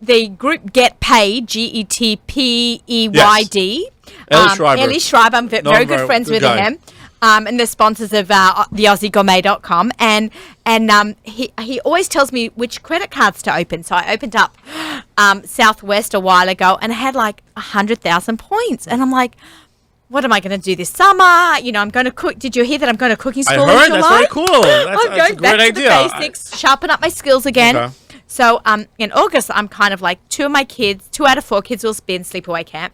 The group Get Paid, GETPEYD. Eli Schreiber. Eli Schreiber. I'm very good friends good with guy. him. And they're sponsors of the AussieGourmet.com. And he always tells me which credit cards to open. So I opened up Southwest a while ago and I had like 100,000 points. And I'm like, what am I going to do this summer? I'm going to cook. Did you hear that I'm going to cooking I school heard. in July? That's very cool. That's I'm going a great back idea. to the basics, sharpen up my skills again. Okay. So in August, I'm kind of like 2 out of 4 kids will be in sleepaway camp.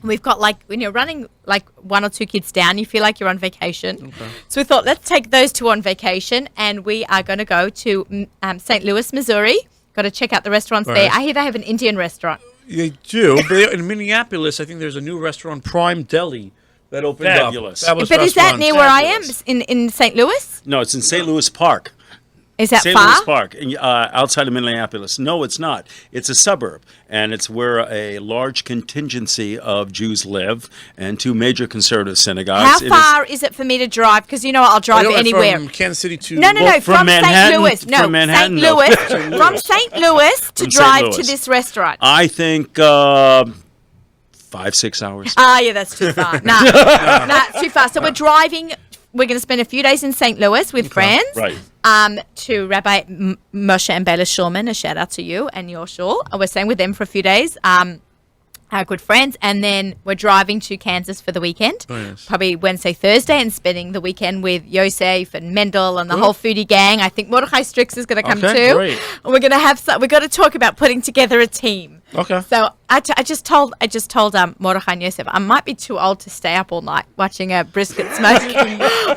We've got when you're running 1 or 2 kids down, you feel like you're on vacation. Okay. So we thought, let's take those 2 on vacation, and we are going to go to St. Louis, Missouri. Got to check out the restaurants there. I hear they have an Indian restaurant. They do. But in Minneapolis, I think there's a new restaurant, Prime Deli, that opened Fabulous. up. But is that near where I am Fabulous. in St. Louis? No, it's in St. Louis Park. Is that St. far? Louis Park, outside of Minneapolis. No, it's not. It's a suburb, and it's where a large contingency of Jews live, and 2 major conservative synagogues. How far is it for me to drive? Because I'll drive anywhere. From Kansas City to... No, from from St. Manhattan- Louis. No, from Manhattan, St. no. Louis. From St. Louis to From St. drive to Louis. this restaurant. I think 5-6 hours. Yeah, that's too far. Nah, it's too far. So we're driving. We're going to spend a few days in St. Louis with friends. Right. To Rabbi Moshe and Bela Shulman. A shout out to you and your shul. We're staying with them for a few days. Our good friends, and then we're driving to Kansas for the weekend. Oh, yes. Probably Wednesday, Thursday, and spending the weekend with Yosef and Mendel and the whole foodie gang. I think Mordechai Strix is going to come Okay, too. great. And we're going to have we're going to talk about putting together a team. Okay. So I just told Mordechai and Yosef I might be too old to stay up all night watching a brisket smoke.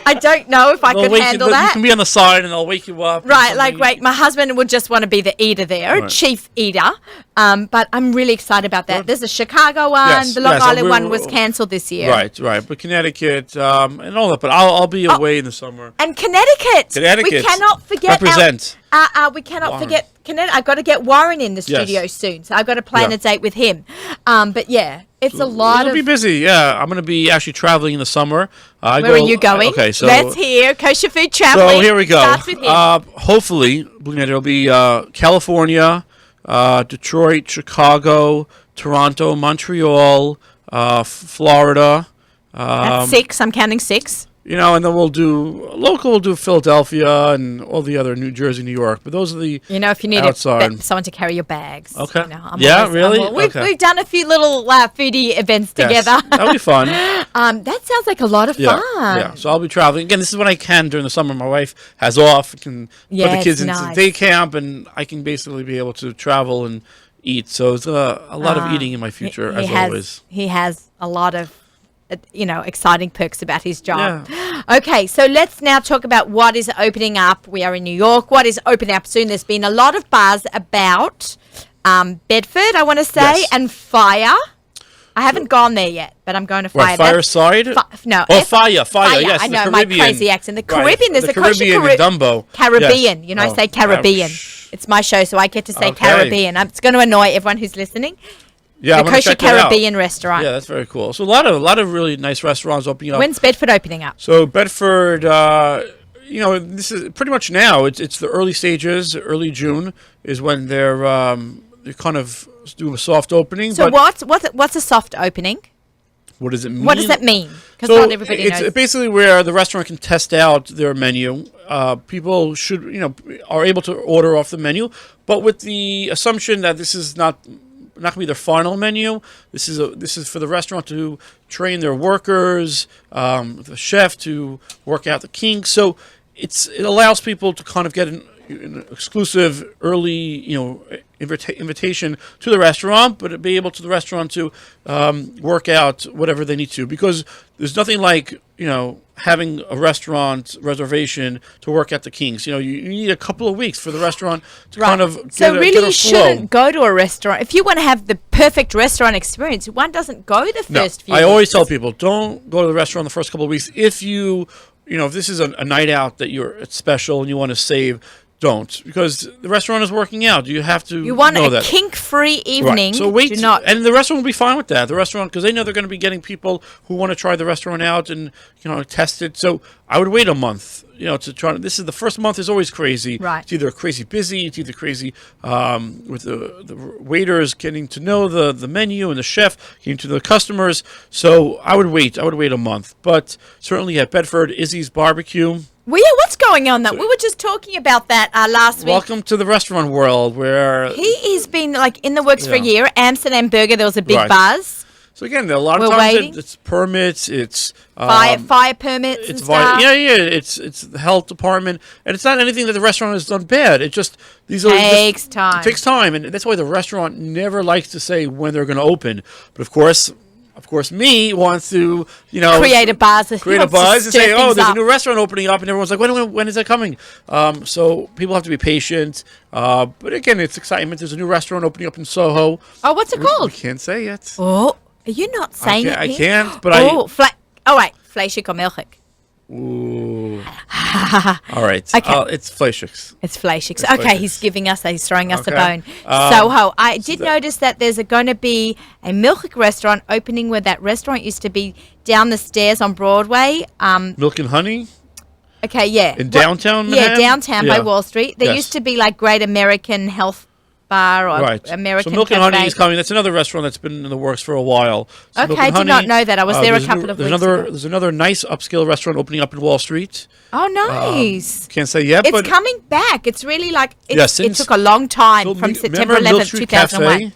I don't know if I could handle You that. can be on the side and I'll wake you up. Right, my husband would just want to be the eater there, Right. chief eater. But I'm really excited about that. There's a Chicago one. Yes, The Long yes, Island one we're- was cancelled this year. Right. But Connecticut and all that. But I'll be away in the summer. And Connecticut. Connecticut. We cannot forget. Represent. We cannot Warren. forget Connecticut. I've got to get Warren in the Yes. studio soon. So I've got to plan Yeah. a date with him. But yeah, it's a lot It'll of... be busy. Yeah, I'm going to be actually traveling in the summer. Where are you going? Okay, so let's hear Kosher Food Traveling. So here we go. Starts with him. Hopefully, it'll be California, Detroit, Chicago, Toronto, Montreal, Florida. That's 6. I'm counting 6. And then we'll do Philadelphia and all the other New Jersey, New York. But those are the If you need someone to carry your bags. Okay. I'm Really? We've done a few little foodie events together. Yes, that'll be fun. That sounds like a lot of Yeah, fun. yeah. So I'll be traveling again. This is when I can during the summer. My wife has off. Can put the it's kids into nice. day camp, and I can basically be able to travel and eat. So it's a lot of eating in my future, as always. He has a lot of, exciting perks about his job. Yeah. Okay, so let's now talk about what is opening up. We are in New York. What is opening up soon? There's been a lot of buzz about Bedford, I want to say, Yes. and Fire. I haven't gone there yet, but I'm going to Fire. What, Fireside? No. Fire, yes. I the know, my Caribbean. crazy accent. The Right, Caribbean, there's the a kosher Caribbean in Dumbo. Caribbean. Yes. I say Caribbean. It's my show, so I get to say Okay. Caribbean. It's going to annoy everyone who's listening. Yeah, I'm The gonna kosher check that out. Caribbean restaurant. Yeah, that's very cool. So a lot of really nice restaurants opening up. When's Bedford opening up? So Bedford, this is pretty much now. It's the early stages. Early June is when they're kind of doing a soft opening. So but what's a soft opening? what does it mean? What does that mean? Because So not everybody it's knows. basically where the restaurant can test out their menu. People should, are able to order off the menu, but with the assumption that this is not going to be their final menu. This is for the restaurant to train their workers, the chef to work out the kinks. So it allows people to kind of get an exclusive early, invitation to the restaurant, but be able to the restaurant to work out whatever they need to, because there's nothing like having a restaurant reservation to work at the kinks. You need a couple of weeks for the restaurant to kind of so get really, a you flow. shouldn't go to a restaurant if you want to have the perfect restaurant experience. One doesn't go the No, first few. I always weeks. tell people, don't go to the restaurant the first couple of weeks. If if this is a night out that it's special and you want to save, don't, because the restaurant is working out. You have to You want know a that. kink-free evening. Right. So wait, Do not. and the restaurant will be fine with that. The restaurant, because they know they're going to be getting people who want to try the restaurant out and test it. So I would wait a month, to try. This is the first month is always crazy. Right. It's either crazy busy. It's either crazy with the waiters getting to know the menu and the chef getting to the customers. So I would wait. I would wait a month. But certainly at Bedford, Izzy's Barbecue. Well, yeah, what's going on? That we were just talking about that last week. Welcome to the restaurant world, where He's been in the works for a Yeah. year. Amsterdam Burger, there was a big Right. buzz. So again, a lot of We're times waiting. it's permits, it's Fire permits and it's stuff. it's the health department, and it's not anything that the restaurant has done bad. It just Takes time. It takes time, and that's why the restaurant never likes to say when they're going to open. But of course, me wants to Create a buzz. He create a wants to buzz and stir say, oh, things there's up. a new restaurant opening up, and everyone's like, when is that coming? So people have to be patient. But again, it's excitement. There's a new restaurant opening up in Soho. Oh, what's it We called? can't say yet. Oh, are you not saying it I here? can't, but Oh, wait. Fleischig or Milchig? Ooh. All right. Okay. It's Fleischig's. It's Fleischig. It's Okay, Fleischig's. he's throwing us a Okay. bone. Soho. I did notice that there's going to be a Milchig restaurant opening where that restaurant used to be down the stairs on Broadway. Milk and Honey Okay, yeah. in downtown Yeah, Manhattan? downtown by Yeah. Wall Street. There Yes. used to be Great American Health Bar or Right. American So Milk and Honey Cafe. is coming. That's another restaurant that's been in the works for a while. So Milk Okay, and I did not Honey, know that. I was there a there's couple of there's weeks another, ago. There's another nice upscale restaurant opening up in Wall Street. Oh, nice. Can't say yet, It's but coming back. It's really Yeah, it since- took a long time So, from September remember Mill 11th, Street 2001.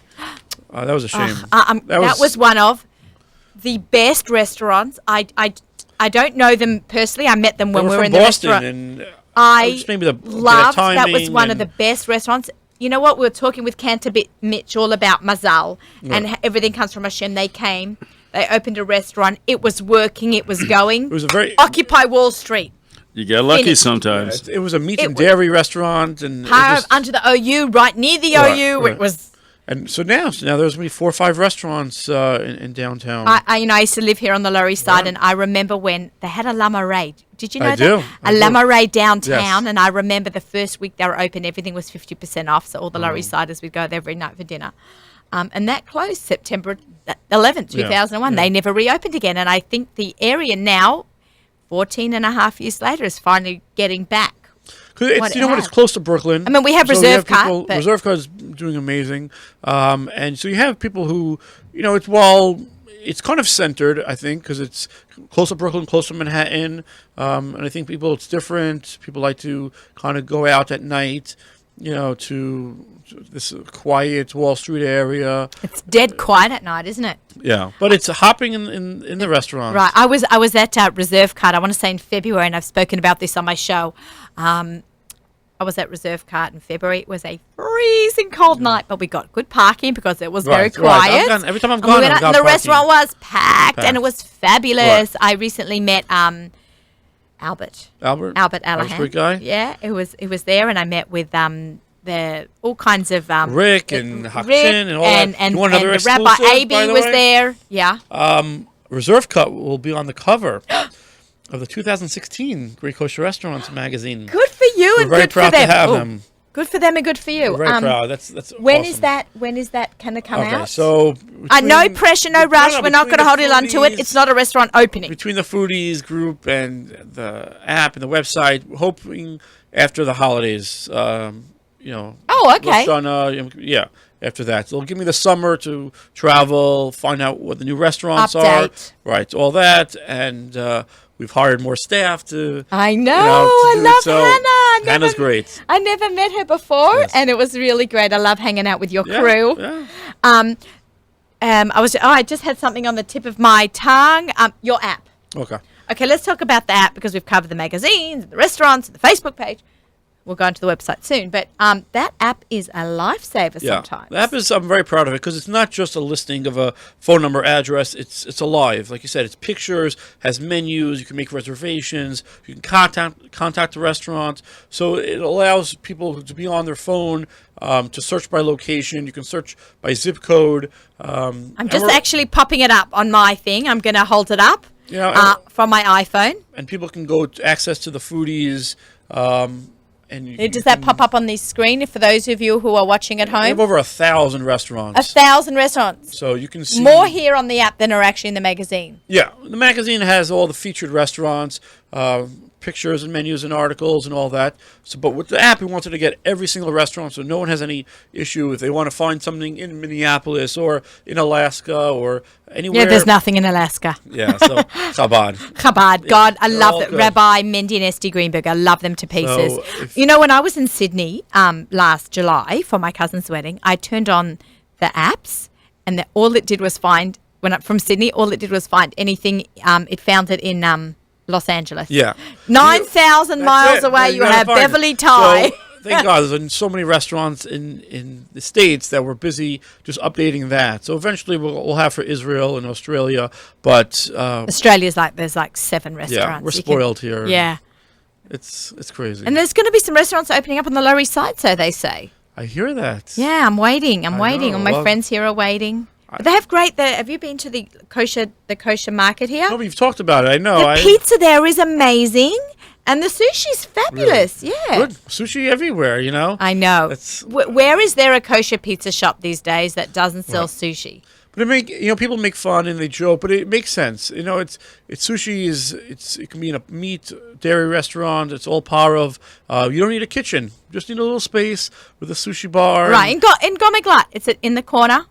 Cafe? That was a shame. That was one of the best restaurants. I don't know them personally. I met them They when were we were from in the Boston, restaurant. and I just maybe the loved that was timing one of and- the best restaurants. You know what? We were talking with Cantor Mitch all about Mazal and everything comes from Hashem. They came. They opened a restaurant. It was working. It was going. It was a very Occupy Wall Street. You get lucky Finished. sometimes. it was a meat It and was- dairy restaurant, and it Part just- under the OU, right near the Right, OU. right. It was. and so now there's going to be 4 or 5 restaurants in downtown. I used to live here on the Lower East Side, and I remember when they had a Lama Ray. Did you know I that? do. I A do. Lama Ray downtown, Yes. and I remember the first week they were open, everything was 50% off, so all the Lower Mm. East Siders would go there every night for dinner. And that closed September 11th, 2001. Yeah. They never reopened again, and I think the area now, 14 and a half years later, is finally getting back. 'Cause it's, what you it know what? has. It's close to Brooklyn. I mean, we have Reserve Cut, people- but- Reserve Cut is doing amazing, and so you have people who, it's it's kind of centered, I think, because it's close to Brooklyn, close to Manhattan, and I think it's different. People like to kind of go out at night, to this quiet Wall Street area. It's dead quiet at night, isn't it? Yeah, but it's hopping in the restaurants. Right. I was at Reserve Cart, I want to say in February, and I've spoken about this on my show. I was at Reserve Cart in February. It was a freezing cold night, but we got good parking because it was very quiet. Right. Every time I've And we gone, went I've out got and the parking. restaurant was packed, and it was fabulous. I recently met Albert Albert Allahan. Street guy. Yeah, it was there, and I met with the all kinds of Rick and Rick Hakshin and all that. and You want another the Rabbi exclusive, Aby by the was way? there. Yeah. Reserve Cut will be on the cover of the 2016 Great Kosher Restaurants magazine. Good for you We're and very good proud for them. to have Ooh, them. Good for them and good for you. We're very proud. That's When awesome. is that? When is that going to come Okay, out? so No between- pressure, no rush. We're not between going to the hold you onto it. foodies- It's not a restaurant opening. Between the Foodies group and the app and the website, hoping after the holidays, Oh, okay. Rosh Hashanah, after that. So it'll give me the summer to travel, find out what the new restaurants Update. are. Right, all that. And we've hired more staff to. I know. to I do it. love So Hannah. Hannah's great. I never met her before, Yes. and it was really great. I love hanging out with your Yeah, crew. yeah. I just had something on the tip of my tongue. Your app. Okay. Okay, let's talk about the app because we've covered the magazines, the restaurants, the Facebook page. We'll go onto the website soon, but that app is a lifesaver sometimes. The app is, I'm very proud of it because it's not just a listing of a phone number, address. It's alive. Like you said, it's pictures, has menus. You can make reservations. You can contact the restaurant. So it allows people to be on their phone to search by location. You can search by zip code. I'm just actually popping it up on my thing. I'm going to hold it up from my iPhone. And people can go to access to the Foodies. Does that pop up on the screen for those of you who are watching at We home? have over 1,000 restaurants. 1,000 restaurants. So you can see More here on the app than are actually in the magazine. Yeah, the magazine has all the featured restaurants, pictures and menus and articles and all that. So, but with the app, we wanted to get every single restaurant, so no one has any issue if they want to find something in Minneapolis or in Alaska or anywhere. Yeah, there's nothing in Alaska. Yeah, so Chabad. Chabad. God, I they're love all that. good. Rabbi Mendy and Esty Greenberg. I love them to pieces. So if- When I was in Sydney last July for my cousin's wedding, I turned on the apps and all it did was find, from Sydney, all it did was find anything. It found it in Los Angeles. Yeah. 9,000 miles away, you gotta have find it. Beverly Thai. So, thank God, there's so many restaurants in the States that we're busy just updating that. So eventually we'll have for Israel and Australia, but Australia's there's 7 restaurants. yeah, we're You can- spoiled here. Yeah. It's crazy. And there's going to be some restaurants opening up on the Lower East Side, so they say. I hear that. Yeah, I'm waiting. I'm waiting. know. All my Well, friends here are waiting. But they have great. Have you been to the kosher market here? No, but you've talked about it. I know. The pizza there is amazing, and the sushi's fabulous. Yeah, Good sushi everywhere. I know. That's- Where is there a kosher pizza shop these days that doesn't sell sushi? But people make fun and they joke, but it makes sense. It's sushi it can be in a meat dairy restaurant. It's all part of. You don't need a kitchen. You just need a little space with a sushi bar. Right, in Gomeglat, it's in the corner.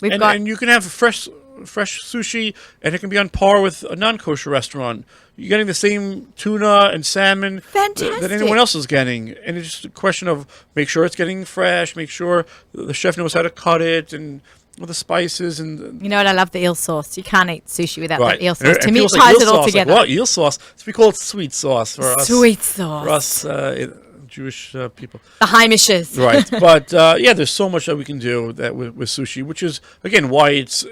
We've got And you can have fresh sushi, and it can be on par with a non-kosher restaurant. You're getting the same tuna and salmon that Fantastic. anyone else is getting, and it's just a question of make sure it's getting fresh, make sure the chef knows how to cut it, and all the spices and. You know what? I love the eel sauce. You can't eat sushi without the eel sauce. And To me, people it say ties eel it all sauce, together. Like, what eel sauce? So we call it sweet sauce for us. Sweet sauce. For us Jewish people. The Heimishes. Right, but there's so much that we can do that with sushi, which is again why it's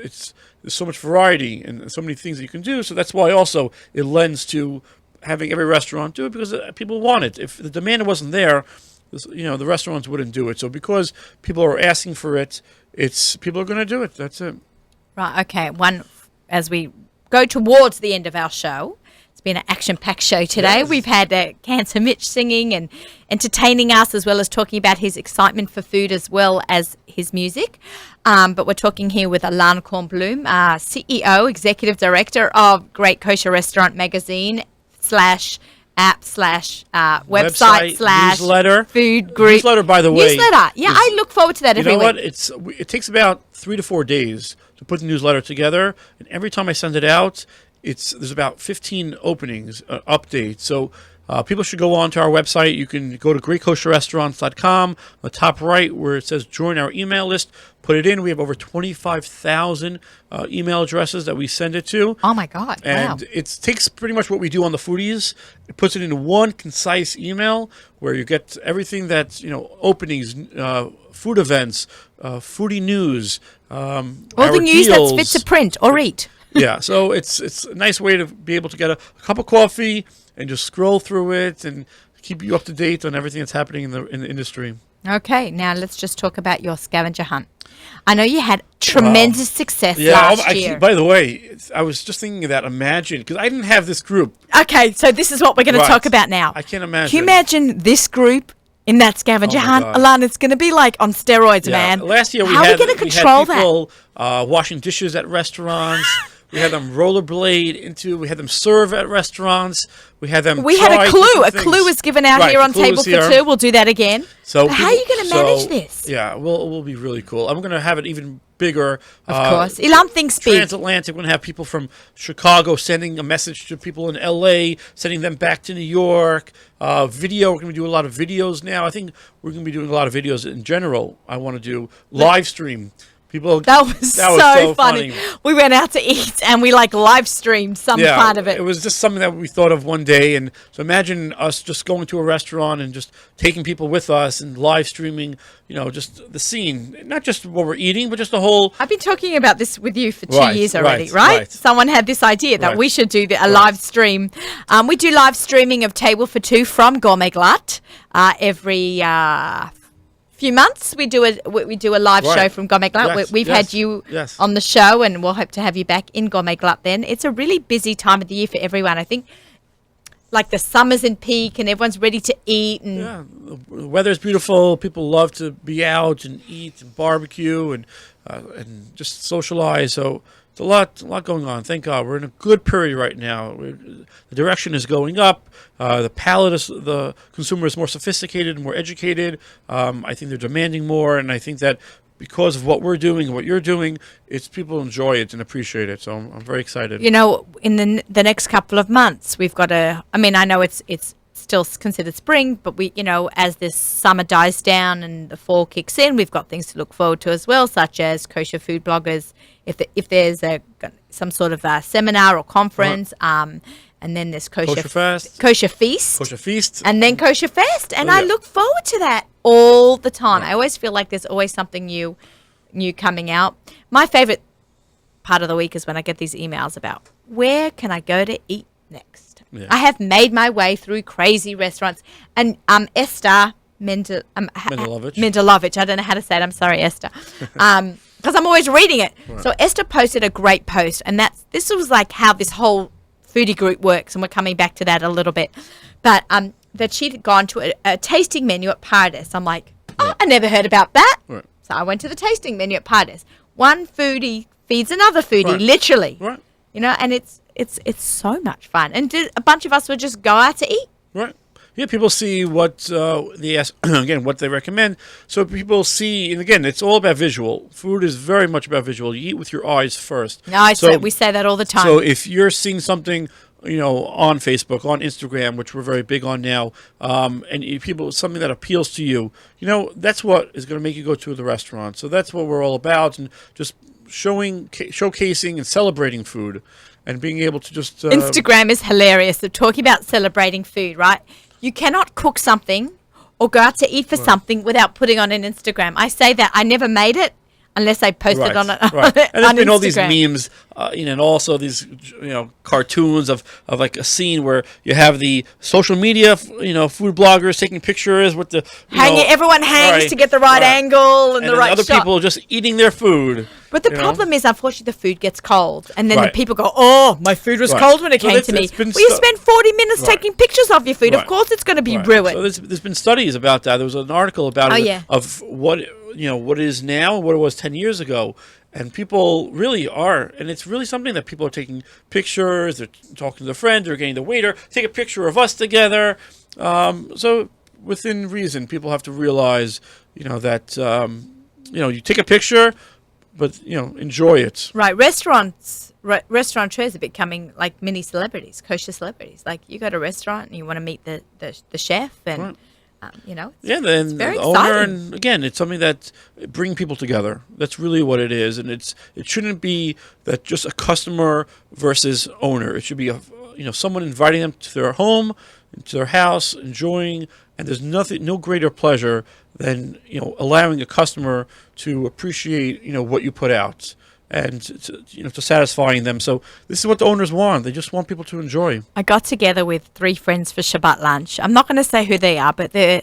there's so much variety and so many things that you can do. So that's why also it lends to having every restaurant do it because people want it. If the demand wasn't there, the restaurants wouldn't do it. So because people are asking for it, people are going to do it. That's it. Right, okay. As we go towards the end of our show, it's been an action-packed show today. Yes. We've had Cancer Mitch singing and entertaining us as well as talking about his excitement for food as well as his music. But we're talking here with Alana Kornblum, CEO, Executive Director of Great Kosher Restaurant Magazine /app /website newsletter. /food group. Newsletter, by the way. Newsletter. Yeah, I look forward to that You every know week. what? It takes about 3 to 4 days to put the newsletter together. And every time I send it out, there's about 15 openings, updates. So people should go on to our website. You can go to greatkosherrestaurants.com. On the top right where it says join our email list, put it in. We have over 25,000 email addresses that we send it to. Oh my God! And wow. it takes pretty much what we do on the Foodies. It puts it into one concise email where you get everything that's, openings, food events, foodie news, All the news that's fit to print or eat. Yeah, so it's a nice way to be able to get a cup of coffee and just scroll through it and keep you up to date on everything that's happening in the industry. Okay, now let's just talk about your scavenger hunt. I know you had tremendous success last year. By the way, I was just thinking of that. Imagine, because I didn't have this group. Okay, so this is what we're going to talk about now. I can't imagine. Can you imagine this group in that scavenger hunt? God. Alana, it's going to be like on steroids, man. Last year How are we going to control that? people washing dishes at restaurants. We had them rollerblade we had them serve at restaurants. We had them We had a clue. A clue was given out here on Table for Two. We'll do that again. So how are you going to manage this? Yeah, we'll be really cool. I'm going to have it even bigger. Of course. Ilan thinks big. Transatlantic. We're going to have people from Chicago sending a message to people in L.A., sending them back to New York. Video. We're going to do a lot of videos now. I think we're going to be doing a lot of videos in general. I want to do live stream. That was so funny. We went out to eat and we live streamed some part of it. It was just something that we thought of one day. And so imagine us just going to a restaurant and just taking people with us and live streaming, just the scene. Not just what we're eating, but just the whole. I've been talking about this with you for 2 years already, right? Someone had this idea that we should do a live stream. We do live streaming of Table for Two from Gourmet Glut every few months. We do a live show from Gourmet Glut. We've had you on the show, and we'll hope to have you back in Gourmet Glut then. It's a really busy time of the year for everyone. I think the summer's in peak and everyone's ready to eat. And the weather's beautiful. People love to be out and eat and barbecue and just socialize. So it's a lot going on. Thank God. We're in a good period right now. The direction is going up. The palate of the consumer is more sophisticated and more educated. I think they're demanding more, and I think that because of what we're doing and what you're doing, people enjoy it and appreciate it. So I'm very excited. In the next couple of months, we've got I know it's still considered spring, but as this summer dies down and the fall kicks in, we've got things to look forward to as well, such as kosher food bloggers. If there's some sort of a seminar or conference, and then there's kosher feast, and then kosher fest, and I look forward to that all the time. I always feel like there's always something new coming out. My favorite part of the week is when I get these emails about where can I go to eat next. Yeah. I have made my way through crazy restaurants, and Esther Mendelovich. I don't know how to say it. I'm sorry, Esther. Because I'm always reading it. Right. So Esther posted a great post, and this was how this whole foodie group works, and we're coming back to that a little bit. But that she'd gone to a tasting menu at Paradise. I'm like, I never heard about that. Right. So I went to the tasting menu at Paradise. One foodie feeds another foodie, literally. Right. And it's so much fun. And a bunch of us would just go out to eat. Right. Yeah, people see what they ask, again, what they recommend. So people see, and again, it's all about visual. Food is very much about visual. You eat with your eyes first. No, we say that all the time. So if you're seeing something, on Facebook, on Instagram, which we're very big on now, and something that appeals to you, that's what is going to make you go to the restaurant. So that's what we're all about, and just showcasing and celebrating food, and being able to just Instagram is hilarious. They're talking about celebrating food, right? You cannot cook something or go out to eat for something without putting on an Instagram. I say that. I never made it unless I posted on it. Right. And there's been all these memes, and also these cartoons of like a scene where you have the social media, food bloggers taking pictures with the everyone hangs to get the right angle and the right other shot. People just eating their food. But the problem is, unfortunately, the food gets cold, and then the people go, "Oh, my food was cold when it came to me." Well, you spent 40 minutes taking pictures of your food. Of course, it's going to be ruined. So there's been studies about that. There was an article about it of what what it is now, what it was 10 years ago. And people really are, and it's really something that people are taking pictures, they're talking to their friend, they're getting the waiter, take a picture of us together. So within reason, people have to realize, that, you take a picture, but enjoy it. Right, restaurateurs are becoming like mini celebrities, kosher celebrities. Like you go to a restaurant and you want to meet the chef, and Right. it's Then very the owner, exciting. and again, it's something that bring people together. That's really what it is, and it shouldn't be that just a customer versus owner. It should be someone inviting them to their home, to their house, enjoying, and there's no greater pleasure than allowing a customer to appreciate what you put out. And to satisfying them. So this is what the owners want. They just want people to enjoy. I got together with 3 friends for Shabbat lunch. I'm not going to say who they are, but they're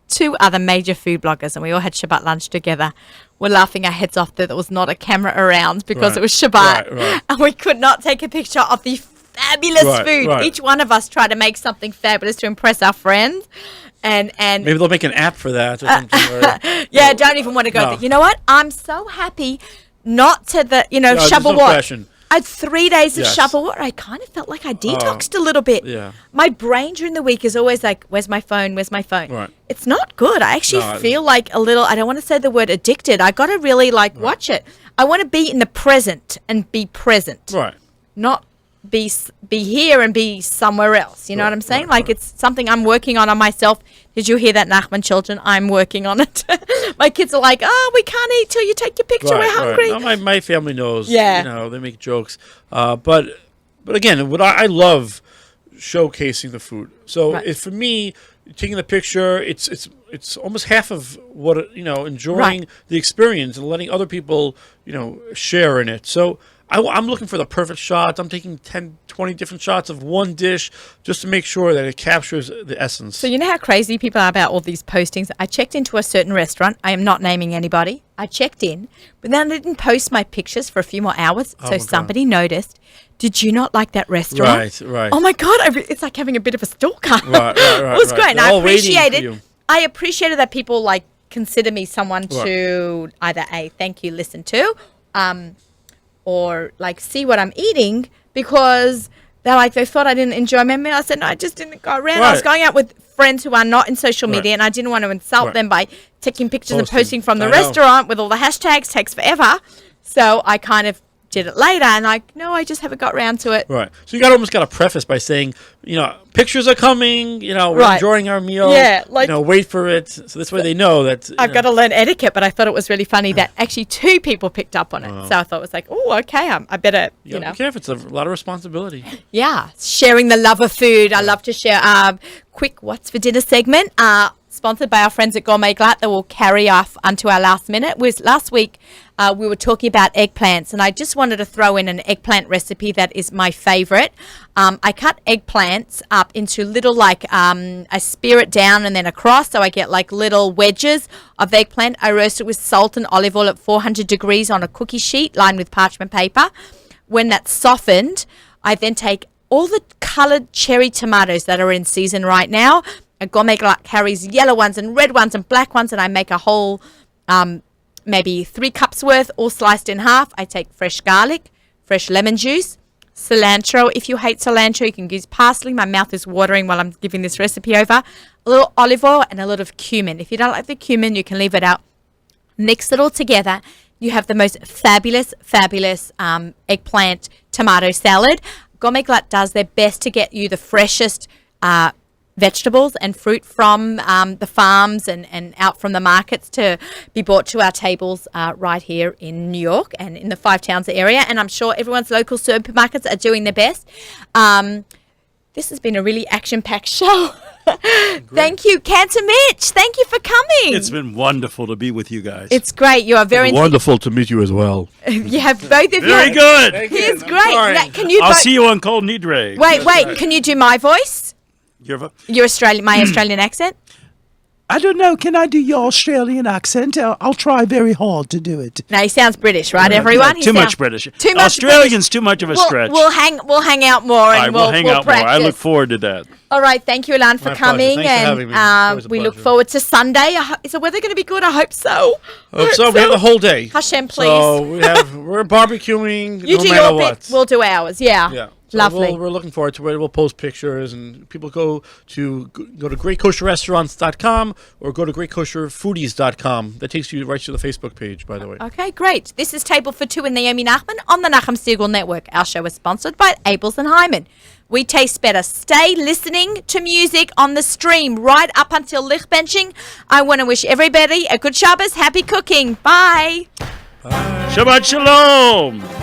2 other major food bloggers, and we all had Shabbat lunch together. We're laughing our heads off that there was not a camera around because it was Shabbat, Right. and we could not take a picture of the fabulous food. Right. Each one of us tried to make something fabulous to impress our friends, and Maybe they'll make an app for that or something. yeah, don't even want to go No. there. You know what? I'm so happy not to there's no Shavuot. question. I had 3 days of Yes. Shavuot. I kind of felt like I detoxed a little bit. yeah. My brain during the week is always like, where's my phone? Where's my phone? Right. It's not good. I actually No, feel like a little, I don't want to say the word addicted. I got to really watch it. I want to be in the present and be present, Right. not be here and be somewhere else. You know what I'm saying? Like it's something I'm working on myself. Did you hear that, Nachman children? I'm working on it. My kids are like, oh, we can't eat till you take your picture. We're hungry. No, my family knows. Yeah. They make jokes. But again, what I love showcasing the food. So Right. for me, taking the picture, it's almost half of what enjoying Right. the experience and letting other people share in it. So I'm looking for the perfect shots. I'm taking 10, 20 different shots of one dish just to make sure that it captures the essence. So you know how crazy people are about all these postings? I checked into a certain restaurant. I am not naming anybody. I checked in, but then I didn't post my pictures for a few more hours. my So God. somebody noticed. Did you not like that restaurant? Right. Oh my God, it's like having a bit of a stalker. Right. It was great. And They're I all waiting for appreciated. you. I appreciated that people consider me someone to either thank you, listen to, or see what I'm eating, because they thought I didn't enjoy my meal. I said no, I just didn't go around. I was Right. going out with friends who are not in social media, Right. and I didn't want to insult Right. them by taking pictures and Posting. posting from the I know. restaurant with all the hashtags. Takes forever, so I kind of did it later, and no, I just haven't got round to it. Right. So you almost got to preface by saying, pictures are coming, we're Right. enjoying our meal. Yeah, wait for it. So this way they know that. I've got to learn etiquette, but I thought it was really funny that actually 2 people picked up on it. So I thought it was like, oh, okay, I better, You gotta be careful. It's a lot of responsibility. Yeah, sharing the love of food. I love to share. Quick What's for Dinner segment, sponsored by our friends at Gourmet Glatt, that will carry off unto our last minute. Last week, we were talking about eggplants, and I just wanted to throw in an eggplant recipe that is my favorite. I cut eggplants up into little, I spear it down and then across, so I get little wedges of eggplant. I roast it with salt and olive oil at 400 degrees on a cookie sheet lined with parchment paper. When that's softened, I then take all the coloured cherry tomatoes that are in season right now. A Gourmet Glatt carries yellow ones and red ones and black ones, and I make a whole maybe 3 cups worth, all sliced in half. I take fresh garlic, fresh lemon juice, cilantro. If you hate cilantro, you can use parsley. My mouth is watering while I'm giving this recipe over. A little olive oil and a lot of cumin. If you don't like the cumin, you can leave it out. Mix it all together. You have the most fabulous eggplant tomato salad. Gourmet Glatt does their best to get you the freshest vegetables and fruit from the farms and out from the markets to be brought to our tables right here in New York and in the 5 towns area. And I'm sure everyone's local supermarkets are doing their best. This has been a really action-packed show. Thank you, Cantor Mitch. Thank you for coming. It's been wonderful to be with you guys. It's great. You are very Wonderful to meet you as well. You have both of you. very good. He's great. Now, can you I'll both- see you on Cold Nidre. Wait. Can you do my voice? Your Australian, my Australian accent. I don't know. Can I do your Australian accent? I'll try very hard to do it. No, he sounds British, right? Everyone. He Too much sounds- British. Too much Australian's too much of a British. stretch. We'll hang out more, All and right, we'll we'll hang out practice. more. I look forward to that. All right, thank you, Ilan, for My pleasure. coming, Thanks for having me. and Always a we look pleasure. forward to Sunday. Is the weather going to be good? I hope so. Hope so. We have the whole day. Hashem, please. So we're barbecuing You no do matter your what. bit, we'll do ours. Yeah. Yeah. So Lovely. We're looking forward to it. We'll post pictures, and people go to greatkosherrestaurants.com or go to greatkosherfoodies.com. That takes you right to the Facebook page, by the way. Okay, great. This is Table for Two with Naomi Nachman on the Nachum Siegel Network. Our show is sponsored by Abels and Hyman. We taste better. Stay listening to music on the stream right up until lichtbenching. I want to wish everybody a good Shabbos, happy cooking. Bye. Shabbat Shalom.